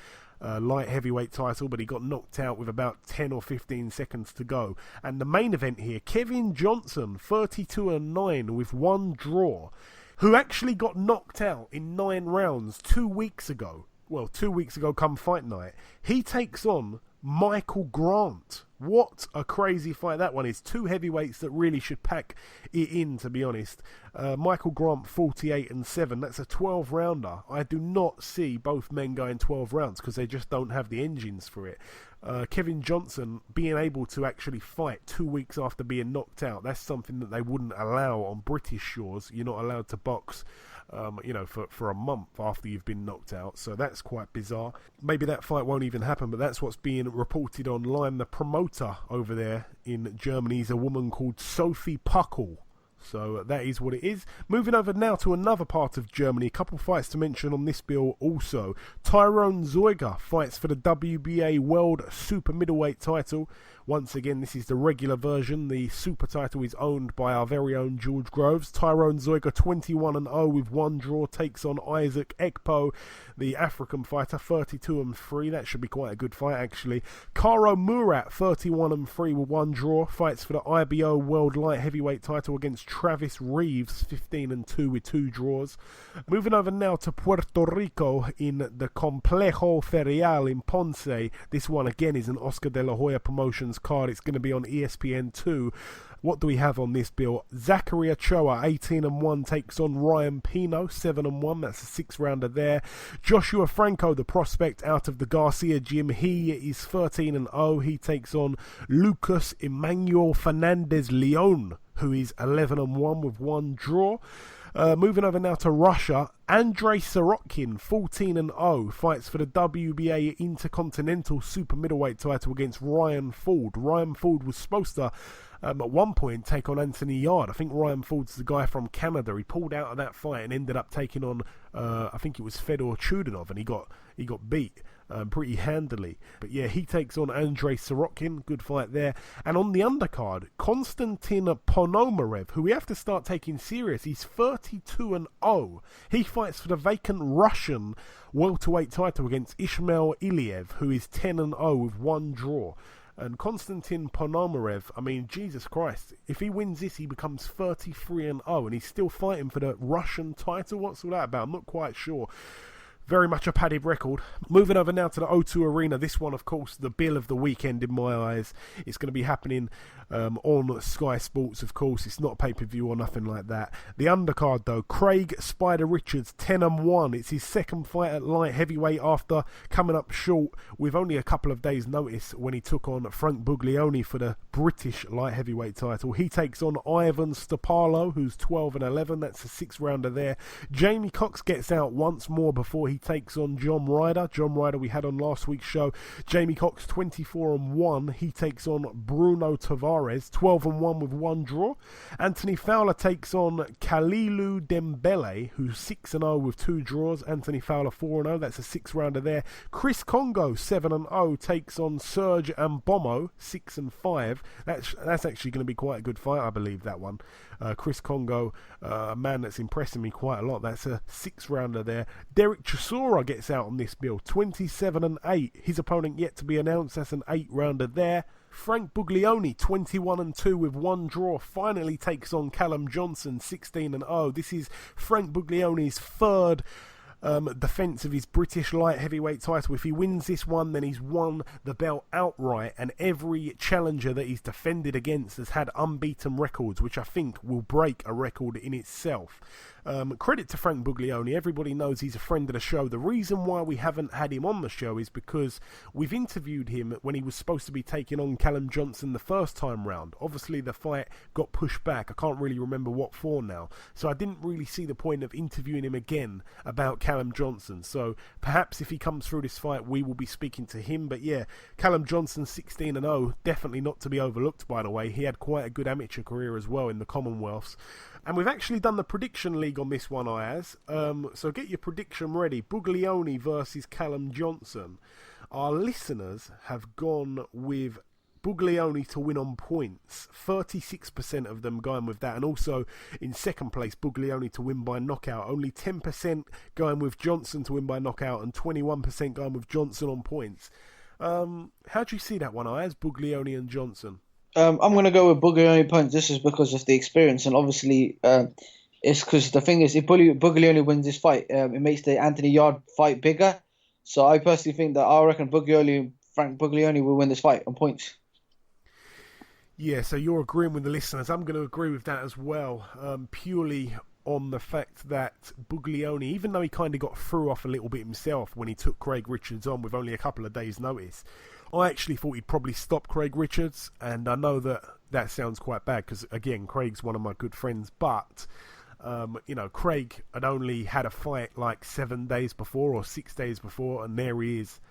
light heavyweight title, but he got knocked out with about 10 or 15 seconds to go. And the main event here, Kevin Johnson, 32-9 with 1 draw, who actually got knocked out in 9 rounds 2 weeks ago. Well, 2 weeks ago come fight night. He takes on Michael Grant. What a crazy fight that one is. 2 heavyweights that really should pack it in, to be honest. Michael Grant, 48-7. That's a 12-rounder. I do not see both men going 12 rounds because they just don't have the engines for it. Kevin Johnson being able to actually fight 2 weeks after being knocked out, that's something that they wouldn't allow on British shores. You're not allowed to box you know, for a month after you've been knocked out, so that's quite bizarre. Maybe that fight won't even happen, but that's what's being reported online. The promoter over there in Germany is a woman called Sophie Puckle. So that is what it is. Moving over now to another part of Germany. A couple fights to mention on this bill also. Tyrone Zeuger fights for the WBA World Super-Middleweight title. Once again, this is the regular version. The super title is owned by our very own George Groves. Tyrone Zeuger, 21-0 with 1 draw, takes on Isaac Ekpo, the African fighter, 32-3. That should be quite a good fight, actually. Karo Murat, 31-3 with 1 draw, fights for the IBO World Light Heavyweight title against Travis Reeves, 15-2 with 2 draws. Moving over now to Puerto Rico in the Complejo Ferial in Ponce. This one again is an Oscar De La Hoya Promotions card. It's going to be on ESPN2. What do we have on this bill? Zachary Ochoa, 18-1, takes on Ryan Pino, 7-1. That's a 6-rounder there. Joshua Franco, the prospect out of the Garcia gym, he is 13-0. He takes on Lucas Emmanuel Fernandez Leon, who is 11-1 with 1 draw. Moving over now to Russia, Andrei Sorokin, 14-0, fights for the WBA Intercontinental Super-Middleweight title against Ryan Ford. Ryan Ford was supposed to, at one point, take on Anthony Yarde. I think Ryan Ford's the guy from Canada. He pulled out of that fight and ended up taking on, I think it was Fedor Chudanov, and he got beat pretty handily. But yeah, he takes on Andrei Sorokin. Good fight there. And on the undercard, Konstantin Ponomarev, who we have to start taking serious. He's 32-0. He fights for the vacant Russian welterweight title against Ismail Iliev, who is 10-0 with one draw. And Konstantin Ponomarev, I mean, Jesus Christ, if he wins this, he becomes 33-0, and he's still fighting for the Russian title. What's all that about? I'm not quite sure. Very much a padded record. Moving over now to the O2 Arena. This one, of course, the bill of the weekend in my eyes. It's going to be happening on Sky Sports, of course. It's not pay-per-view or nothing like that. The undercard, though, Craig Spider Richards, 10-1. It's his second fight at light heavyweight after coming up short with only a couple of days' notice when he took on Frank Buglioni for the British light heavyweight title. He takes on Ivan Stopalo, who's 12-11. That's a 6-rounder there. Jamie Cox gets out once more before he takes on John Ryder. John Ryder we had on last week's show. Jamie Cox 24-1. He takes on Bruno Tavares, 12-1 with one draw. Anthony Fowler takes on Kalilu Dembele, who's 6-0 with two draws. Anthony Fowler 4-0. That's a 6-rounder there. Chris Congo 7-0 takes on Serge Ambomo 6-5. That's actually going to be quite a good fight, I believe, that one. Chris Congo, a man that's impressing me quite a lot. That's a 6-rounder there. Derek Chisora gets out on this bill, 27-8. His opponent yet to be announced. That's an 8-rounder there. Frank Buglioni, 21-2 with one draw, finally takes on Callum Johnson, 16-0. This is Frank Buglioni's third defence of his British light heavyweight title. If he wins this one, then he's won the belt outright, and every challenger that he's defended against has had unbeaten records, which I think will break a record in itself. Credit to Frank Buglioni. Everybody knows he's a friend of the show. The reason why we haven't had him on the show is because we've interviewed him when he was supposed to be taking on Callum Johnson the first time round. Obviously the fight got pushed back. I can't really remember what for now, so I didn't really see the point of interviewing him again about Callum Johnson. So perhaps if he comes through this fight, we will be speaking to him. But yeah, Callum Johnson 16-0, definitely not to be overlooked, by the way. He had quite a good amateur career as well in the Commonwealths. And we've actually done the prediction league on this one, Ayaz. So get your prediction ready. Buglioni versus Callum Johnson. Our listeners have gone with Buglioni to win on points. 36% of them going with that. And also in second place, Buglioni to win by knockout. Only 10% going with Johnson to win by knockout, and 21% going with Johnson on points. How do you see that one, Ayaz? Buglioni and Johnson? I'm going to go with Buglioni points. This is because of the experience, and obviously it's because the thing is, if Buglioni wins this fight, it makes the Anthony Yarde fight bigger. So I personally think that I reckon Frank Buglioni will win this fight on points. Yeah, so you're agreeing with the listeners. I'm going to agree with that as well, purely on the fact that Buglioni, even though he kind of got through off a little bit himself when he took Craig Richards on with only a couple of days' notice, I actually thought he'd probably stop Craig Richards, and I know that sounds quite bad because, again, Craig's one of my good friends, but, Craig had only had a fight like 7 days before or 6 days before, and there he is,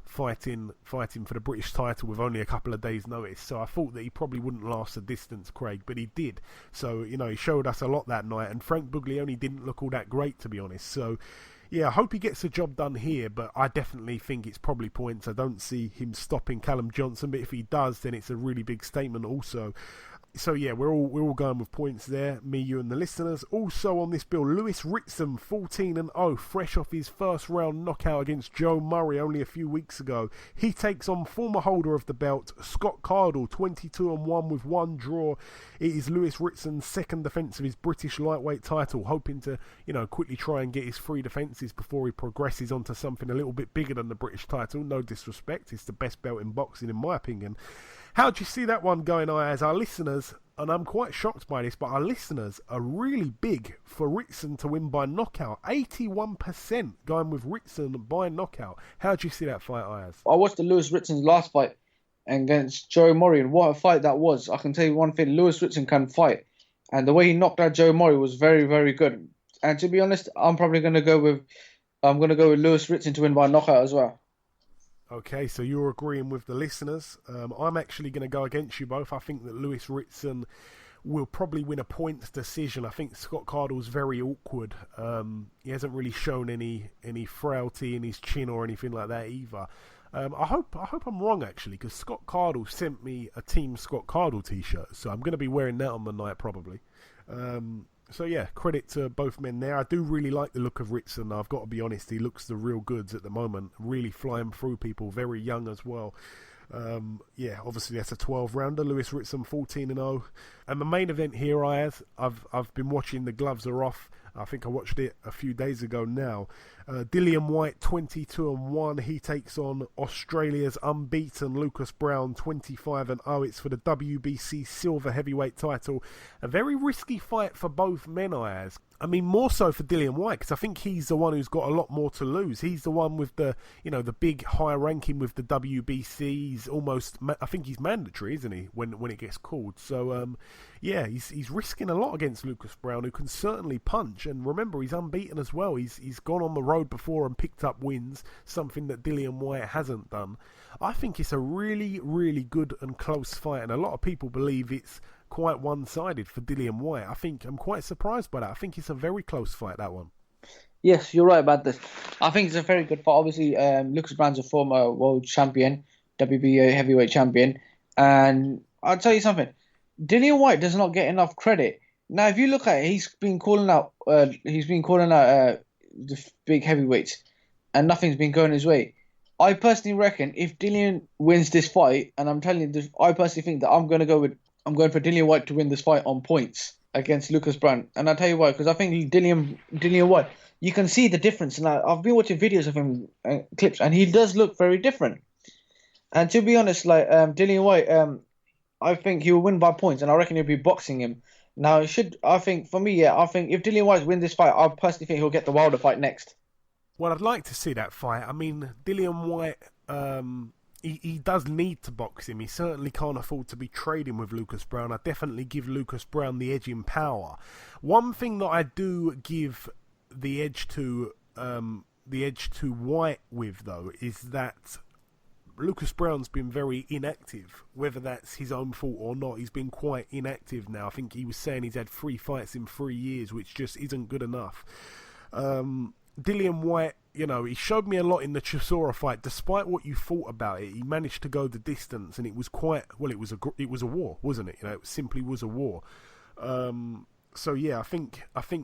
fighting for the British title with only a couple of days' notice. So I thought that he probably wouldn't last the distance, Craig, but he did. So, he showed us a lot that night, and Frank Buglioni didn't look all that great, to be honest. So, yeah, I hope he gets the job done here, but I definitely think it's probably points. I don't see him stopping Callum Johnson, but if he does, then it's a really big statement also. So yeah, we're all going with points there, me, you and the listeners. Also on this bill, Lewis Ritson, 14-0, fresh off his first round knockout against Joe Murray only a few weeks ago. He takes on former holder of the belt, Scott Cardle, 22-1 with one draw. It is Lewis Ritson's second defence of his British lightweight title, hoping to, quickly try and get his 3 defences before he progresses onto something a little bit bigger than the British title. No disrespect, it's the best belt in boxing in my opinion. How do you see that one going, Ayaz? Our listeners, and I'm quite shocked by this, but our listeners are really big for Ritson to win by knockout. 81% going with Ritson by knockout. How do you see that fight, Ayaz? I watched the Lewis Ritson's last fight against Joe Murray, and what a fight that was. I can tell you one thing, Lewis Ritson can fight, and the way he knocked out Joe Murray was very, very good. And to be honest, I'm going to go with Lewis Ritson to win by knockout as well. Okay, so you're agreeing with the listeners. I'm actually going to go against you both. I think that Lewis Ritson will probably win a points decision. I think Scott Cardle's very awkward. He hasn't really shown any frailty in his chin or anything like that either. I hope I'm wrong, actually, because Scott Cardle sent me a Team Scott Cardle t-shirt, so I'm going to be wearing that on the night probably. So yeah, credit to both men there. I do really like the look of Ritson. I've got to be honest, he looks the real goods at the moment, really flying through people, very young as well. Yeah, obviously that's a 12-rounder. Lewis Ritson 14-0, and the main event here, Ayaz, I've been watching. The gloves are off. I think I watched it a few days ago now. Dillian Whyte 22-1. He takes on Australia's unbeaten Lucas Browne 25-0. It's for the WBC silver heavyweight title. A very risky fight for both men, Ayaz. I mean, more so for Dillian Whyte, because I think he's the one who's got a lot more to lose. He's the one with the big high ranking with the WBC. He's almost, I think he's mandatory, isn't he, when it gets called? So, yeah, he's risking a lot against Lucas Browne, who can certainly punch. And remember, he's unbeaten as well. He's gone on the road before and picked up wins, something that Dillian Whyte hasn't done. I think it's a really, really good and close fight, and a lot of people believe it's quite one-sided for Dillian Whyte. I'm quite surprised by that. I think it's a very close fight, that one. Yes, you're right about this. I think it's a very good fight. Obviously, Lucas Browne's a former world champion, WBA heavyweight champion, and I'll tell you something. Dillian Whyte does not get enough credit. Now, if you look at it, he's been calling out the big heavyweights, and nothing's been going his way. I personally reckon if Dillian wins this fight, and I'm telling you this, I personally think that I'm going for Dillian Whyte to win this fight on points against Lucas Browne. And I'll tell you why, because I think Dillian Whyte, you can see the difference. And I've been watching videos of him, clips, and he does look very different. And to be honest, Dillian Whyte, I think he will win by points, and I reckon he'll be boxing him. Now, I think if Dillian Whyte wins this fight, I personally think he'll get the Wilder fight next. Well, I'd like to see that fight. I mean, Dillian Whyte, he does need to box him. He certainly can't afford to be trading with Lucas Browne. I definitely give Lucas Browne the edge in power. One thing that I do give the edge to Whyte with, though, is that Lucas Browne's been very inactive. Whether that's his own fault or not, he's been quite inactive now. I think he was saying he's had 3 fights in 3 years, which just isn't good enough. Dillian Whyte, he showed me a lot in the Chisora fight. Despite what you thought about it, he managed to go the distance, and it was it was a war, wasn't it? It simply was a war. So yeah, I think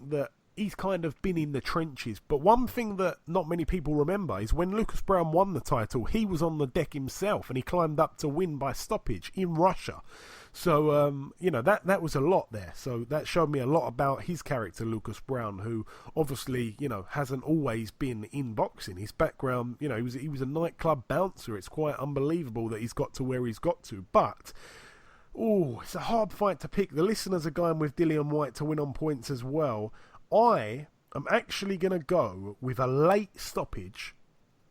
that he's kind of been in the trenches. But one thing that not many people remember is when Lucas Browne won the title, he was on the deck himself, and he climbed up to win by stoppage in Russia. So, that was a lot there. So that showed me a lot about his character, Lucas Browne, who obviously, hasn't always been in boxing. His background, he was a nightclub bouncer. It's quite unbelievable that he's got to where he's got to. But, it's a hard fight to pick. The listeners are going with Dillian Whyte to win on points as well. I am actually going to go with a late stoppage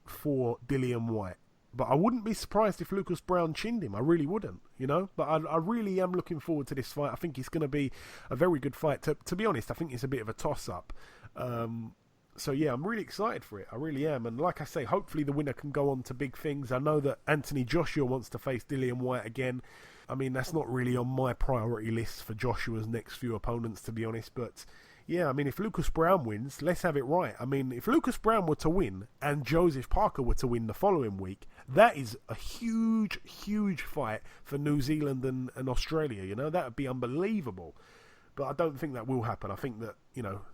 for Dillian Whyte. But I wouldn't be surprised if Lucas Browne chinned him. I really wouldn't, But I really am looking forward to this fight. I think it's going to be a very good fight. To be honest, I think it's a bit of a toss-up. So, yeah, I'm really excited for it. I really am. And like I say, hopefully the winner can go on to big things. I know that Anthony Joshua wants to face Dillian Whyte again. I mean, that's not really on my priority list for Joshua's next few opponents, to be honest. But yeah, I mean, if Lucas Browne wins, let's have it right. I mean, if Lucas Browne were to win and Joseph Parker were to win the following week, that is a huge, huge fight for New Zealand and Australia. That would be unbelievable. But I don't think that will happen. I think that,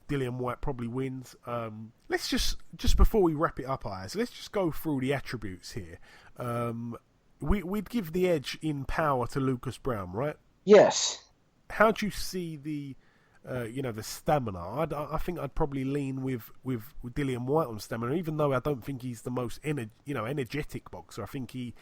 Dillian Whyte probably wins. Let's just before we wrap it up, Ayaz, let's just go through the attributes here. We'd give the edge in power to Lucas Browne, right? Yes. How do you see the stamina? I think I'd probably lean with Dillian Whyte on stamina, even though I don't think he's the most energetic boxer. I think he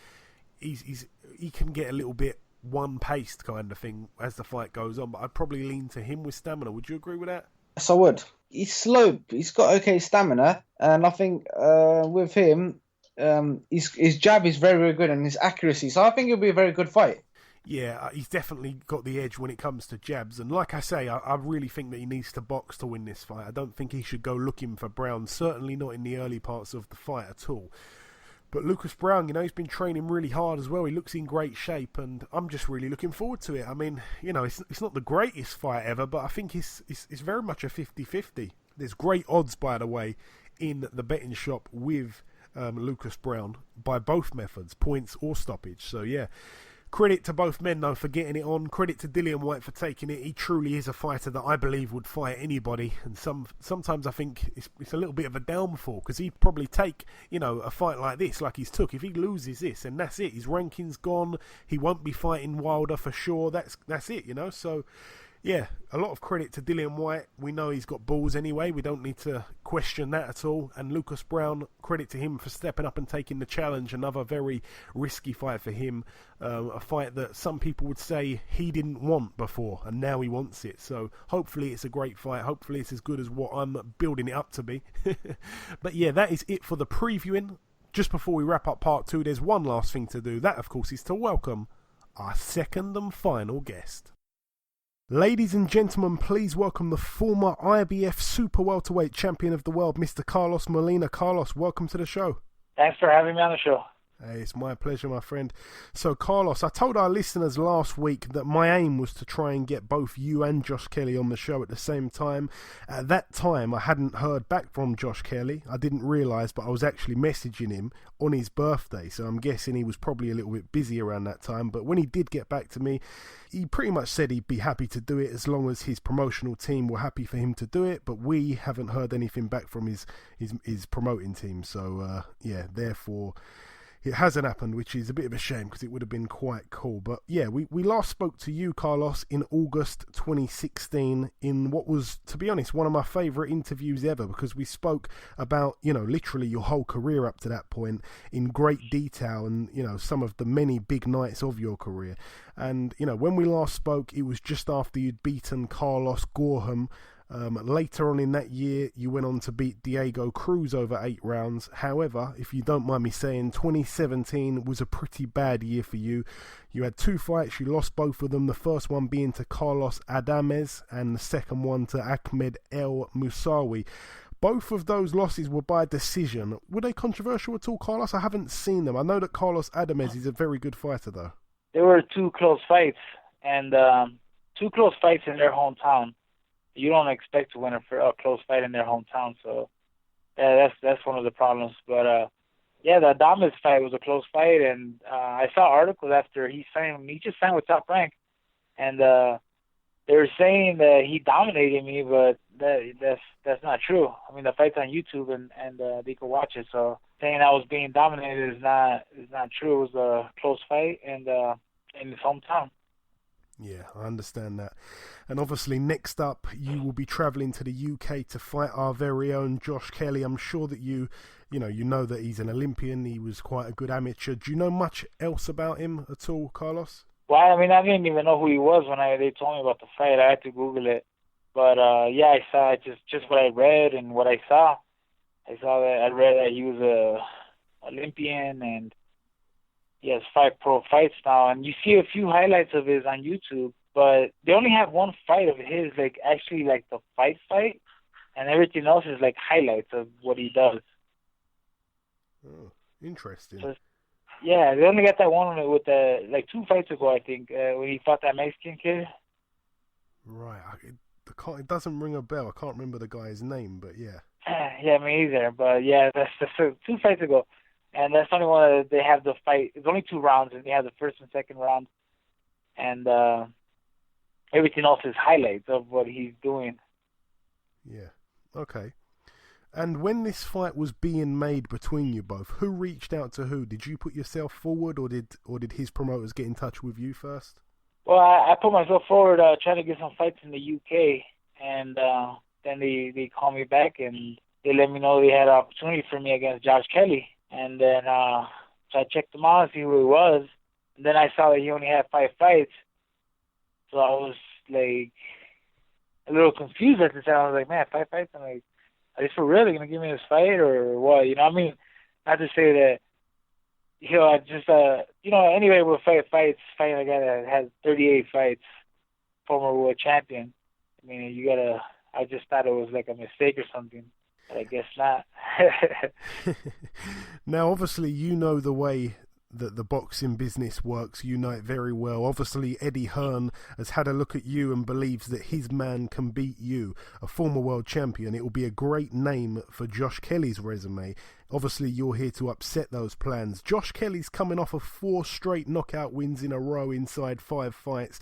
can get a little bit one-paced kind of thing as the fight goes on, but I'd probably lean to him with stamina. Would you agree with that? Yes, I would. He's slow. He's got okay stamina, and I think with him, his jab is very, very good, and his accuracy. So I think it'll be a very good fight. Yeah, he's definitely got the edge when it comes to jabs. And like I say, I really think that he needs to box to win this fight. I don't think he should go looking for Brown, certainly not in the early parts of the fight at all. But Lucas Brown, you know, he's been training really hard as well. He looks in great shape, and I'm just really looking forward to it. I mean, you know, it's not the greatest fight ever, but I think it's very much a 50-50. There's great odds, by the way, in the betting shop with Lucas Brown by both methods, points or stoppage. So, yeah. Credit to both men, though, for getting it on. Credit to Dillian Whyte for taking it. He truly is a fighter that I believe would fight anybody. And sometimes I think it's a little bit of a downfall, because he'd probably take, you know, a fight like this, like he's took. If he loses this, and that's it. His ranking's gone. He won't be fighting Wilder for sure. That's it, you know. So, yeah, a lot of credit to Dillian Whyte. We know he's got balls anyway. We don't need to question that at all. And Lucas Brown, credit to him for stepping up and taking the challenge. Another very risky fight for him. A fight that some people would say he didn't want before, and now he wants it. So hopefully it's a great fight. Hopefully it's as good as what I'm building it up to be. But yeah, that is it for the previewing. Just before we wrap up part 2, there's one last thing to do. That, of course, is to welcome our second and final guest. Ladies and gentlemen, please welcome the former IBF Super-Welterweight champion of the world, Mr. Carlos Molina. Carlos, welcome to the show. Thanks for having me on the show. Hey, it's my pleasure, my friend. So, Carlos, I told our listeners last week that my aim was to try and get both you and Josh Kelly on the show at the same time. At that time, I hadn't heard back from Josh Kelly. I didn't realise, but I was actually messaging him on his birthday, so I'm guessing he was probably a little bit busy around that time. But when he did get back to me, he pretty much said he'd be happy to do it as long as his promotional team were happy for him to do it. But we haven't heard anything back from his promoting team. So, yeah, therefore, it hasn't happened, which is a bit of a shame because it would have been quite cool. But yeah, we last spoke to you, Carlos, in August 2016 in what was, to be honest, one of my favourite interviews ever, because we spoke about, you know, literally your whole career up to that point in great detail, and, you know, some of the many big nights of your career. And, you know, when we last spoke, it was just after you'd beaten Carlos Gorham. Later on in that year, you went on to beat Diego Cruz over 8 rounds. However, if you don't mind me saying, 2017 was a pretty bad year for you. You had 2 fights, you lost both of them. The first one being to Carlos Adames and the second one to Ahmed El Musawi. Both of those losses were by decision. Were they controversial at all, Carlos? I haven't seen them. I know that Carlos Adames is a very good fighter, though. There were 2 close fights, and 2 close fights in their hometown. You don't expect to win a close fight in their hometown, so yeah, that's one of the problems. But yeah, the Adames fight was a close fight, and I saw articles after he just signed with Top Rank, and they were saying that he dominated me, but that's not true. I mean, the fight's on YouTube, and they can watch it. So saying I was being dominated is not true. It was a close fight, and in his hometown. Yeah, I understand that. And obviously, next up, you will be travelling to the UK to fight our very own Josh Kelly. I'm sure that you know that he's an Olympian. He was quite a good amateur. Do you know much else about him at all, Carlos? Well, I mean, I didn't even know who he was when they told me about the fight. I had to Google it. But, yeah, I saw just what I read and what I saw. I read that he was a Olympian, and he has 5 pro fights now, and you see a few highlights of his on YouTube, but they only have 1 fight of his, like, actually, like, the fight, and everything else is, like, highlights of what he does. Oh, interesting. So, yeah, they only got that one with 2 fights ago, I think, when he fought that Mexican kid. Right. It doesn't ring a bell. I can't remember the guy's name, but yeah. Yeah, me either, but, yeah, that's 2 fights ago. And that's the only one that they have the fight. It's only 2 rounds, and they have the first and second round. And everything else is highlights of what he's doing. Yeah. Okay. And when this fight was being made between you both, who reached out to who? Did you put yourself forward, or did his promoters get in touch with you first? Well, I put myself forward trying to get some fights in the UK, and then they called me back, and they let me know they had an opportunity for me against Josh Kelly. And then so I checked him out to see who he was. And then I saw that he only had 5 fights. So I was, like, a little confused at the time. I was like, man, 5 fights? I'm like, are they for real? They're going to give me this fight or what? You know what I mean? Not to say that, I just anyway with fighting a guy that has 38 fights, former world champion. I mean, I just thought it was like a mistake or something, but I guess not. Now, obviously, you know the way that the boxing business works. You know it very well. Obviously, Eddie Hearn has had a look at you and believes that his man can beat you, a former world champion. It will be a great name for Josh Kelly's resume. Obviously, you're here to upset those plans. Josh Kelly's coming off of 4 straight knockout wins in a row inside 5 fights.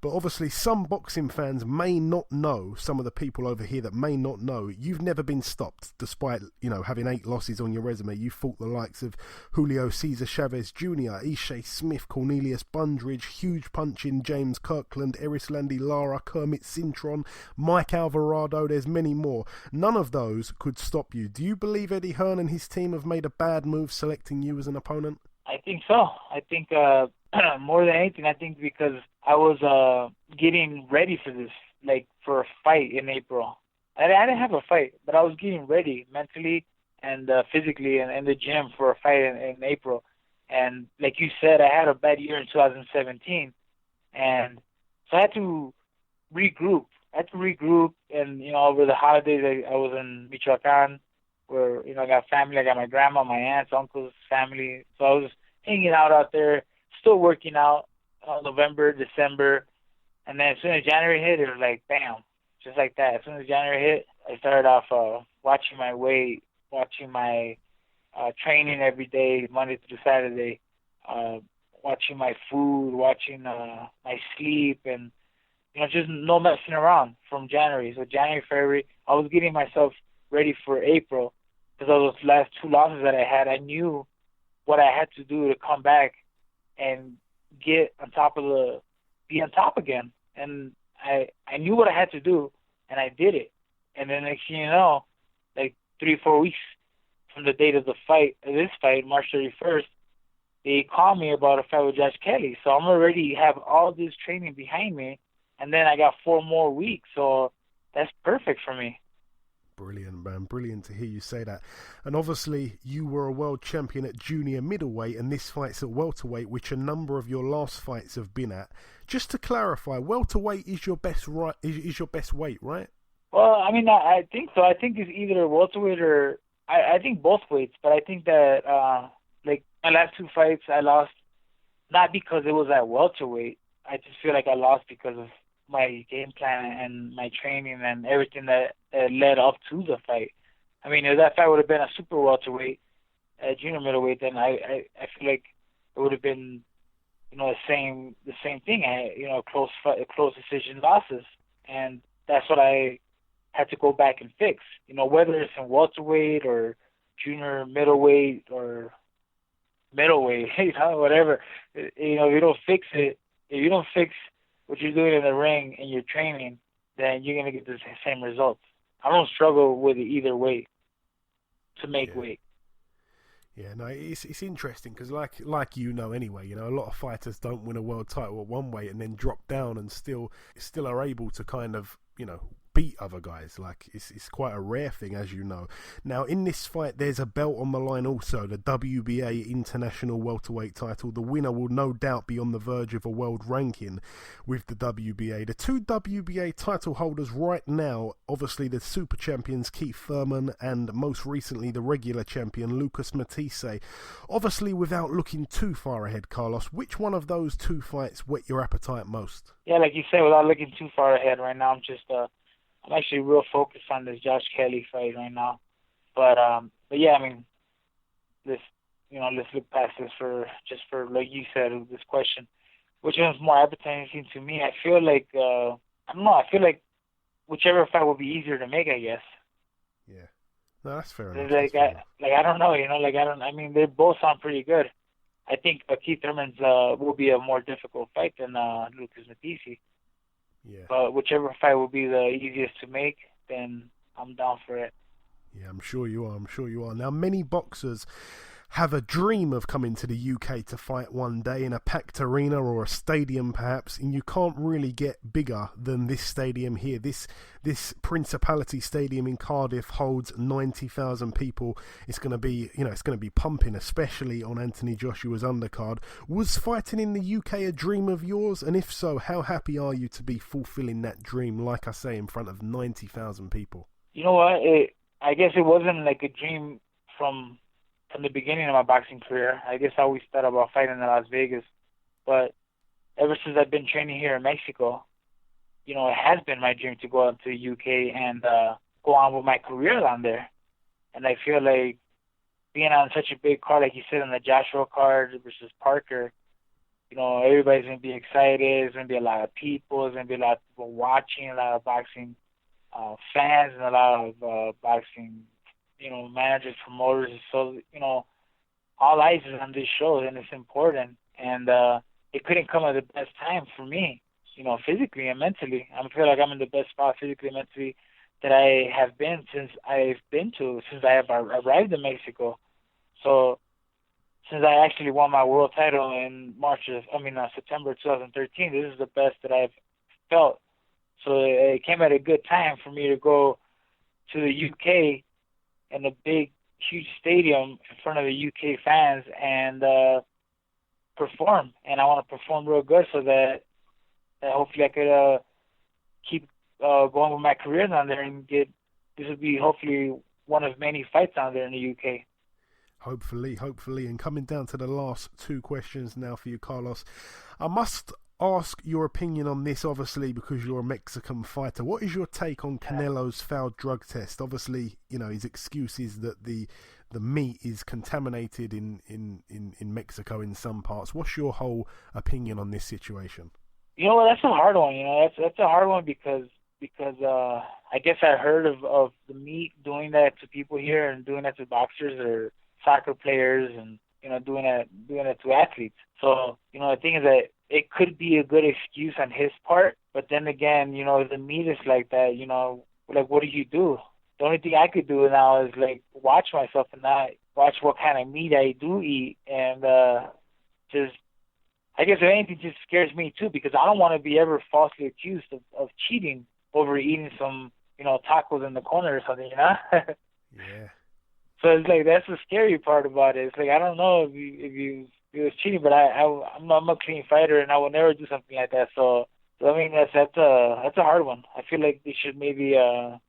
But obviously some boxing fans may not know, some of the people over here that may not know, you've never been stopped despite, having 8 losses on your resume. You fought the likes of Julio Cesar Chavez Jr., Ishe Smith, Cornelius Bundridge, huge punching James Kirkland, Erislandi Lara, Kermit Cintron, Mike Alvarado, there's many more. None of those could stop you. Do you believe Eddie Hearn and his team have made a bad move selecting you as an opponent? I think so. I think more than anything, I think because I was getting ready for this, like for a fight in April. I didn't have a fight, but I was getting ready mentally and physically and in the gym for a fight in April. And like you said, I had a bad year in 2017, and so I had to regroup. And over the holidays, I was in Michoacan, where I got family. I got my grandma, my aunts, uncles, family. So I was hanging out there, still working out. November, December, and then as soon as January hit, it was like bam, just like that. As soon as January hit, I started off watching my weight, watching my training every day, Monday through Saturday, watching my food, watching my sleep, and just no messing around from January. So January, February, I was getting myself ready for April because of those last 2 losses that I had. I knew what I had to do to come back and be on top again. And I knew what I had to do, and I did it. And then next thing you know, like 3-4 weeks from the date of this fight, March 31st, they called me about a fight with Josh Kelly. So I'm already have all this training behind me, and then I got 4 more weeks. So that's perfect for me. Brilliant, man. Brilliant to hear you say that. And obviously, you were a world champion at junior middleweight, and this fight's at welterweight, which a number of your last fights have been at. Just to clarify, welterweight is your best weight, right? Well, I mean, I think so. I think it's either welterweight or I think both weights. But I think that like my last 2 fights, I lost not because it was at welterweight. I just feel like I lost because of my game plan and my training and everything that led up to the fight. I mean, if that fight would have been a super welterweight at junior middleweight, then I feel like it would have been, the same thing. Close decision losses, and that's what I had to go back and fix. Whether it's in welterweight or junior middleweight or middleweight, whatever. If you don't fix it, if you don't fix what you're doing in the ring and your training, then you're going to get the same results. I don't struggle with it either way to make weight. Yeah, no, it's interesting because like anyway, a lot of fighters don't win a world title at one weight and then drop down and still are able to kind of, beat other guys. Like it's quite a rare thing, as you know. Now in this fight there's a belt on the line also, the WBA International Welterweight title. The winner will no doubt be on the verge of a world ranking with the WBA. The 2 WBA title holders right now, obviously the super champions Keith Thurman and most recently the regular champion Lucas Matisse. Obviously, without looking too far ahead, Carlos, which one of those 2 fights whet your appetite most? Yeah, like you said, without looking too far ahead right now, I'm actually real focused on this Josh Kelly fight right now. But yeah, I mean, let's look past this for like you said, this question. Which one's more appetizing to me? I feel like, I don't know, I feel like whichever fight will be easier to make, I guess. Yeah. No, that's fair enough. I don't know, I mean, they both sound pretty good. I think Keith Thurman's will be a more difficult fight than Lucas Matisse. Yeah. But whichever fight will be the easiest to make, then I'm down for it. Yeah, I'm sure you are. Now, many boxers have a dream of coming to the UK to fight one day in a packed arena or a stadium perhaps, and you can't really get bigger than this stadium here. This Principality Stadium in Cardiff holds 90,000 people. It's going to be, it's going to be pumping, especially on Anthony Joshua's undercard. Was fighting in the UK a dream of yours? And if so, how happy are you to be fulfilling that dream, like I say, in front of 90,000 people? You know what? I guess it wasn't like a dream from the beginning of my boxing career. I guess I always thought about fighting in Las Vegas. But ever since I've been training here in Mexico, it has been my dream to go out to the UK and go on with my career down there. And I feel like being on such a big card, like you said, on the Joshua card versus Parker, everybody's going to be excited. There's going to be a lot of people. There's going to be a lot of people watching, a lot of boxing fans, and a lot of boxing managers, promoters. So, all eyes is on this show, and it's important. And it couldn't come at the best time for me, physically and mentally. I feel like I'm in the best spot physically and mentally that I have been since I have arrived in Mexico. So, since I actually won my world title in September 2013, this is the best that I've felt. So it came at a good time for me to go to the UK in a big, huge stadium in front of the UK fans and perform. And I want to perform real good so that hopefully I could keep going with my career down there and this will be hopefully one of many fights down there in the UK. Hopefully. And coming down to the last two questions now for you, Carlos. I must ask your opinion on this, obviously, because you're a Mexican fighter. What is your take on Canelo's failed drug test? Obviously, his excuse is that the meat is contaminated in Mexico in some parts. What's your whole opinion on this situation? That's a hard one. That's a hard one because I guess I heard of the meat doing that to people here and doing that to boxers or soccer players and doing that to athletes. So the thing is that it could be a good excuse on his part, but then again, the meat is like that. Like what do you do? The only thing I could do now is like watch myself and not watch what kind of meat I do eat, and just I guess if anything just scares me too, because I don't want to be ever falsely accused of cheating over eating some tacos in the corner or something. Yeah. So it's like that's the scary part about it. It's like I don't know if you was cheating, but I'm a clean fighter and I will never do something like that. So I mean that's a hard one. I feel like they should maybe they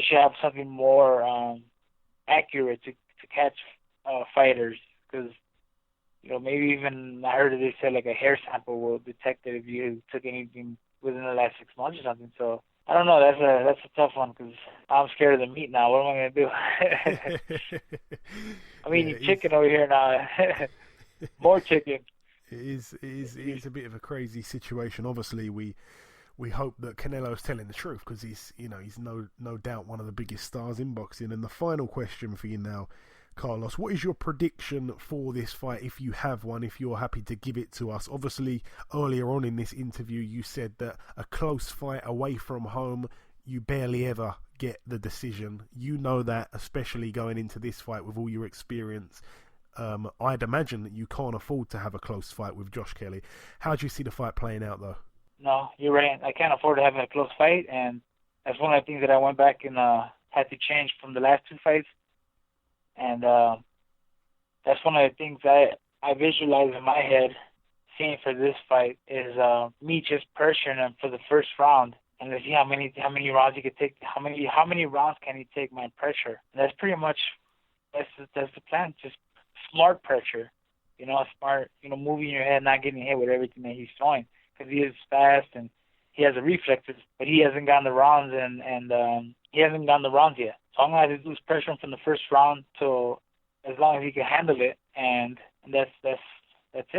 should have something more accurate to catch fighters, because maybe even I heard that they said like a hair sample will detect it if you took anything within the last 6 months or something. So I don't know. That's a tough one because I'm scared of the meat now. What am I going to do? I'm eating chicken over here now. More chicken. It is a bit of a crazy situation. Obviously, we hope that Canelo's telling the truth, because he's no doubt one of the biggest stars in boxing. And the final question for you now, Carlos, what is your prediction for this fight, if you have one, if you're happy to give it to us? Obviously, earlier on in this interview, you said that a close fight away from home, you barely ever get the decision. You know that, especially going into this fight with all your experience. I'd imagine that you can't afford to have a close fight with Josh Kelly. How do you see the fight playing out, though? No, you're right. I can't afford to have a close fight, and that's one of the things that I went back and had to change from the last two fights. And that's one of the things I visualize in my head, seeing for this fight, is me just pressuring him for the first round and to see how many rounds he could take. How many rounds can he take my pressure? And that's pretty much that's the plan. Just smart pressure, smart, moving your head, not getting hit with everything that he's throwing, because he is fast and he has the reflexes, but he hasn't gotten the rounds and he hasn't gotten the rounds yet. So I'm gonna have to lose pressure from the first round till as long as he can handle it, and that's it. That's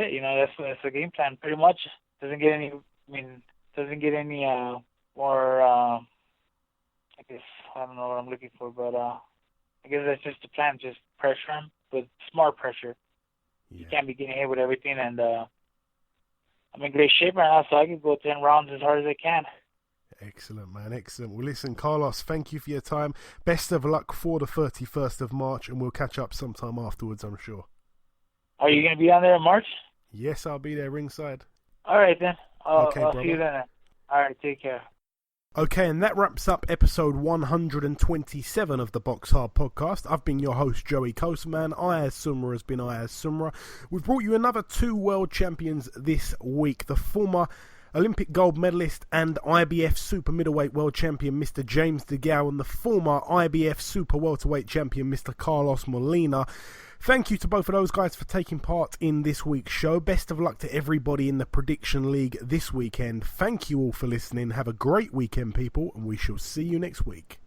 the game plan pretty much. Doesn't get any more. I guess I don't know what I'm looking for, but I guess that's just the plan. Just pressure him with smart pressure. Yeah. He can't be getting hit with everything, and I'm in great shape right now, so I can go 10 rounds as hard as I can. Excellent, man. Excellent. Well, listen, Carlos, thank you for your time. Best of luck for the 31st of March, and we'll catch up sometime afterwards, I'm sure. Are you going to be on there in March? Yes, I'll be there ringside. All right, then. I'll brother. see you then. All right, take care. Okay, and that wraps up episode 127 of the BoxHard Podcast. I've been your host, Joey Coastman. Ayaz Sumra has been Ayaz Sumra. We've brought you another 2 world champions this week. The former Olympic gold medalist and IBF Super-Middleweight world champion, Mr. James DeGale, and the former IBF Super Welterweight champion, Mr. Carlos Molina. Thank you to both of those guys for taking part in this week's show. Best of luck to everybody in the Prediction League this weekend. Thank you all for listening. Have a great weekend, people, and we shall see you next week.